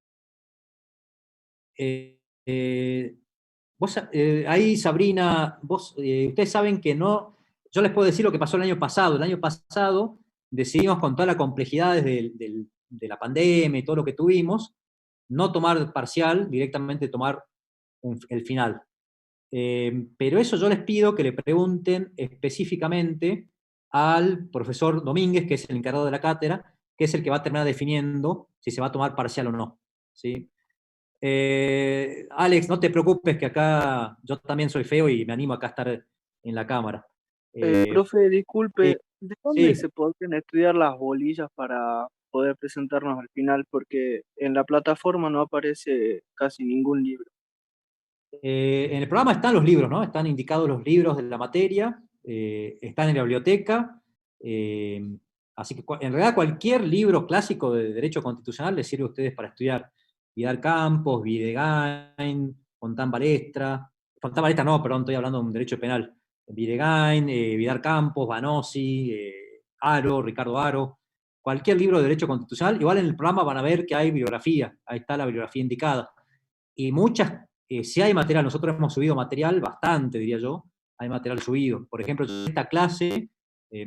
Ahí, Sabrina, ustedes saben que no, yo les puedo decir lo que pasó el año pasado. El año pasado decidimos, con todas las complejidades de la pandemia y todo lo que tuvimos, no tomar parcial, directamente tomar el final. Pero eso yo les pido que le pregunten específicamente al profesor Domínguez, que es el encargado de la cátedra, que es el que va a terminar definiendo si se va a tomar parcial o no, ¿sí? Alex, no te preocupes que acá yo también soy feo y me animo acá a estar en la cámara. Profe, disculpe, ¿de dónde sí. se podrían estudiar las bolillas para poder presentarnos al final? Porque en la plataforma no aparece casi ningún libro. En el programa están los libros, ¿no? Están indicados los libros de la materia, están en la biblioteca, así que en realidad cualquier libro clásico de Derecho Constitucional les sirve a ustedes para estudiar. Vidal Campos, Videgain, Fontán Balestra no, perdón, estoy hablando de un derecho penal. Videgain, Vidal Campos, Banossi, Aro, Ricardo Aro, cualquier libro de Derecho Constitucional. Igual en el programa van a ver que hay bibliografía, ahí está la bibliografía indicada. Y si hay material, nosotros hemos subido material, bastante diría yo, hay material subido. Por ejemplo, yo en esta clase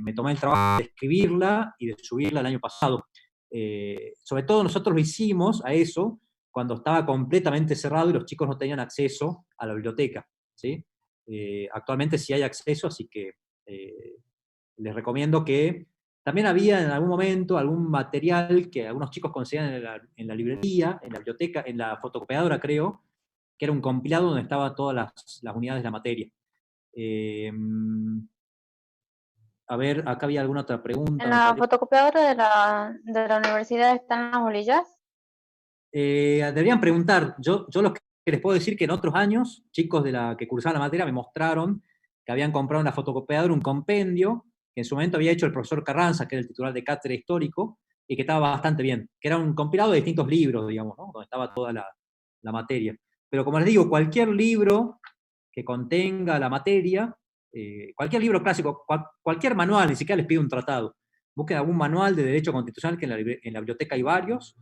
me tomé el trabajo de escribirla y de subirla el año pasado. Sobre todo nosotros lo hicimos a eso cuando estaba completamente cerrado y los chicos no tenían acceso a la biblioteca, ¿sí? Actualmente sí hay acceso, así que les recomiendo que... También había en algún momento algún material que algunos chicos conseguían en la librería, en la biblioteca, en la fotocopiadora creo, que era un compilado donde estaban todas las unidades de la materia. A ver, acá había alguna otra pregunta. ¿En la fotocopiadora de la universidad están las bolillas? Deberían preguntar. Yo lo que les puedo decir que en otros años, chicos que cursaban la materia me mostraron que habían comprado en la fotocopiadora un compendio que en su momento había hecho el profesor Carranza, que era el titular de cátedra histórico, y que estaba bastante bien, que era un compilado de distintos libros, digamos, ¿no? Donde estaba toda la materia. Pero como les digo, cualquier libro que contenga la materia, cualquier libro clásico, cualquier manual, ni siquiera les pido un tratado. Busquen algún manual de derecho constitucional, que en la biblioteca hay varios,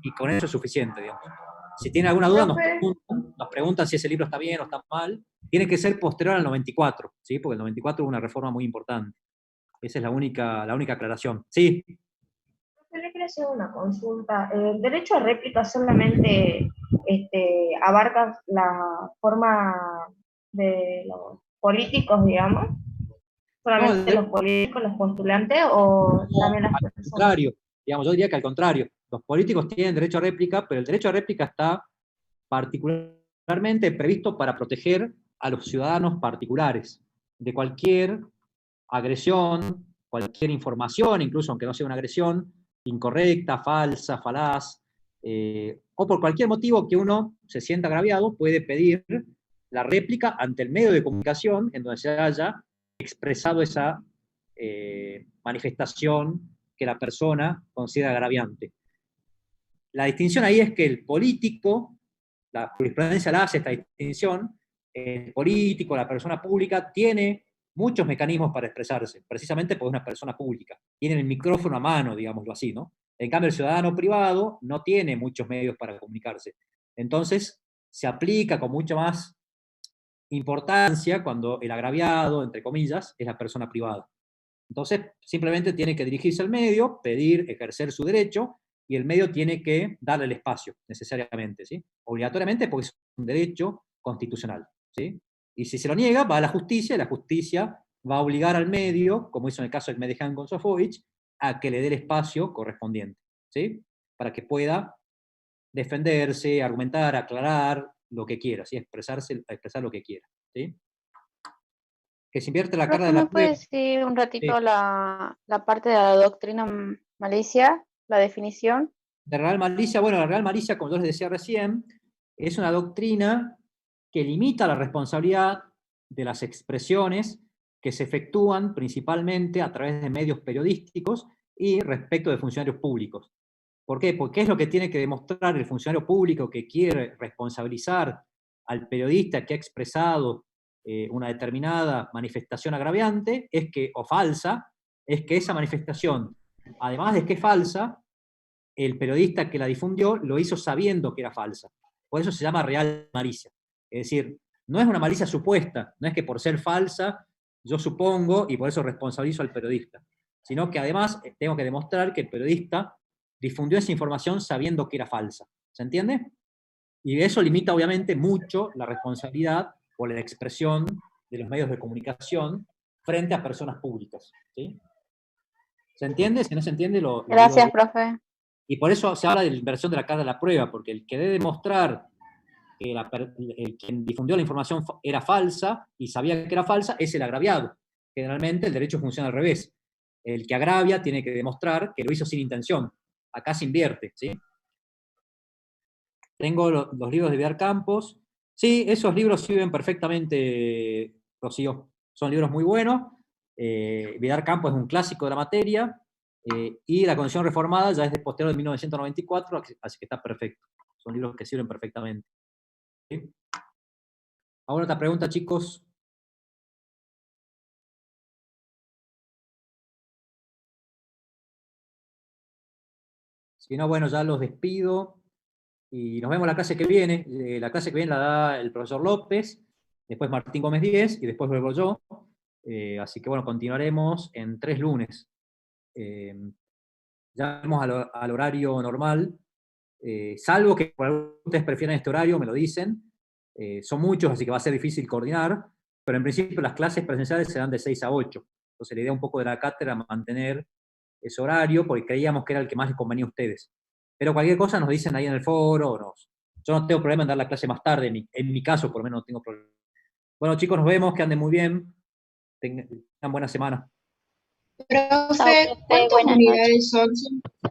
y con eso es suficiente, digamos. Si tienen alguna duda, nos preguntan si ese libro está bien o está mal. Tiene que ser posterior al 94, ¿sí? Porque el 94 hubo una reforma muy importante. Esa es la única aclaración. Sí. Yo le quería hacer una consulta. ¿El derecho a réplica solamente abarca la forma de los políticos, digamos? ¿Solamente los políticos, los postulantes, o también las personas? Al contrario, digamos, yo diría que al contrario. Los políticos tienen derecho a réplica, pero el derecho a réplica está particularmente previsto para proteger a los ciudadanos particulares de cualquier agresión, cualquier información, incluso aunque no sea una agresión, incorrecta, falsa, falaz, o por cualquier motivo que uno se sienta agraviado, puede pedir la réplica ante el medio de comunicación en donde se haya expresado esa manifestación que la persona considera agraviante. La distinción ahí es que el político, la jurisprudencia la hace esta distinción, el político, la persona pública, tiene muchos mecanismos para expresarse, precisamente porque es una persona pública. Tiene el micrófono a mano, digámoslo así, ¿no? En cambio, el ciudadano privado no tiene muchos medios para comunicarse. Entonces, se aplica con mucha más importancia cuando el agraviado, entre comillas, es la persona privada. Entonces, simplemente tiene que dirigirse al medio, pedir, ejercer su derecho, y el medio tiene que darle el espacio, necesariamente, ¿sí? Obligatoriamente, porque es un derecho constitucional, ¿sí? Y si se lo niega, va a la justicia, y la justicia va a obligar al medio, como hizo en el caso de Medellín con Sofovich, a que le dé el espacio correspondiente, ¿sí? Para que pueda defenderse, argumentar, aclarar lo que quiera, ¿sí? Expresar lo que quiera, ¿sí? Que se invierte la carga de la ¿Me puede decir un ratito la parte de la doctrina malicia, la definición? De real malicia, bueno, la real malicia, como yo les decía recién, es una doctrina que limita la responsabilidad de las expresiones que se efectúan principalmente a través de medios periodísticos y respecto de funcionarios públicos. ¿Por qué? Porque es lo que tiene que demostrar el funcionario público que quiere responsabilizar al periodista que ha expresado una determinada manifestación agraviante, es que, o falsa, es que esa manifestación, además de que es falsa, el periodista que la difundió lo hizo sabiendo que era falsa. Por eso se llama real malicia. Es decir, no es una malicia supuesta, no es que por ser falsa yo supongo y por eso responsabilizo al periodista, sino que además tengo que demostrar que el periodista difundió esa información sabiendo que era falsa. ¿Se entiende? Y eso limita obviamente mucho la responsabilidad o la expresión de los medios de comunicación frente a personas públicas, ¿sí? ¿Se entiende? Si no se entiende, lo Gracias, digo. profe. Y por eso se habla de la inversión de la carga de la prueba, porque el que debe demostrar que quien difundió la información era falsa y sabía que era falsa es el agraviado. Generalmente el derecho funciona al revés. El que agravia tiene que demostrar que lo hizo sin intención. Acá se invierte, ¿sí? Tengo los libros de Vidal Campos. Sí, esos libros sirven perfectamente, Rocío. Son libros muy buenos. Vidal Campos es un clásico de la materia. Y la Constitución Reformada ya es de posterior de 1994, así que está perfecto. Son libros que sirven perfectamente. ¿Sí? ¿Alguna otra pregunta, chicos? Si no, bueno, ya los despido. Y nos vemos la clase que viene. La clase que viene la da el profesor López, después Martín Gómez Díez, y después vuelvo yo. Así que bueno, continuaremos en 3 lunes. Ya vamos al horario normal, salvo que ustedes prefieran este horario, me lo dicen. Son muchos, así que va a ser difícil coordinar, pero en principio las clases presenciales se dan de 6 a 8. Entonces la idea un poco de la cátedra es mantener ese horario, porque creíamos que era el que más les convenía a ustedes. Pero cualquier cosa nos dicen ahí en el foro. Yo no tengo problema en dar la clase más tarde, en mi caso por lo menos no tengo problema. Bueno chicos, nos vemos, que anden muy bien, tengan buena semana. Profe, ¿cuántas unidades son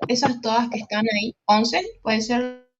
esas todas que están ahí? ¿11? ¿Puede ser?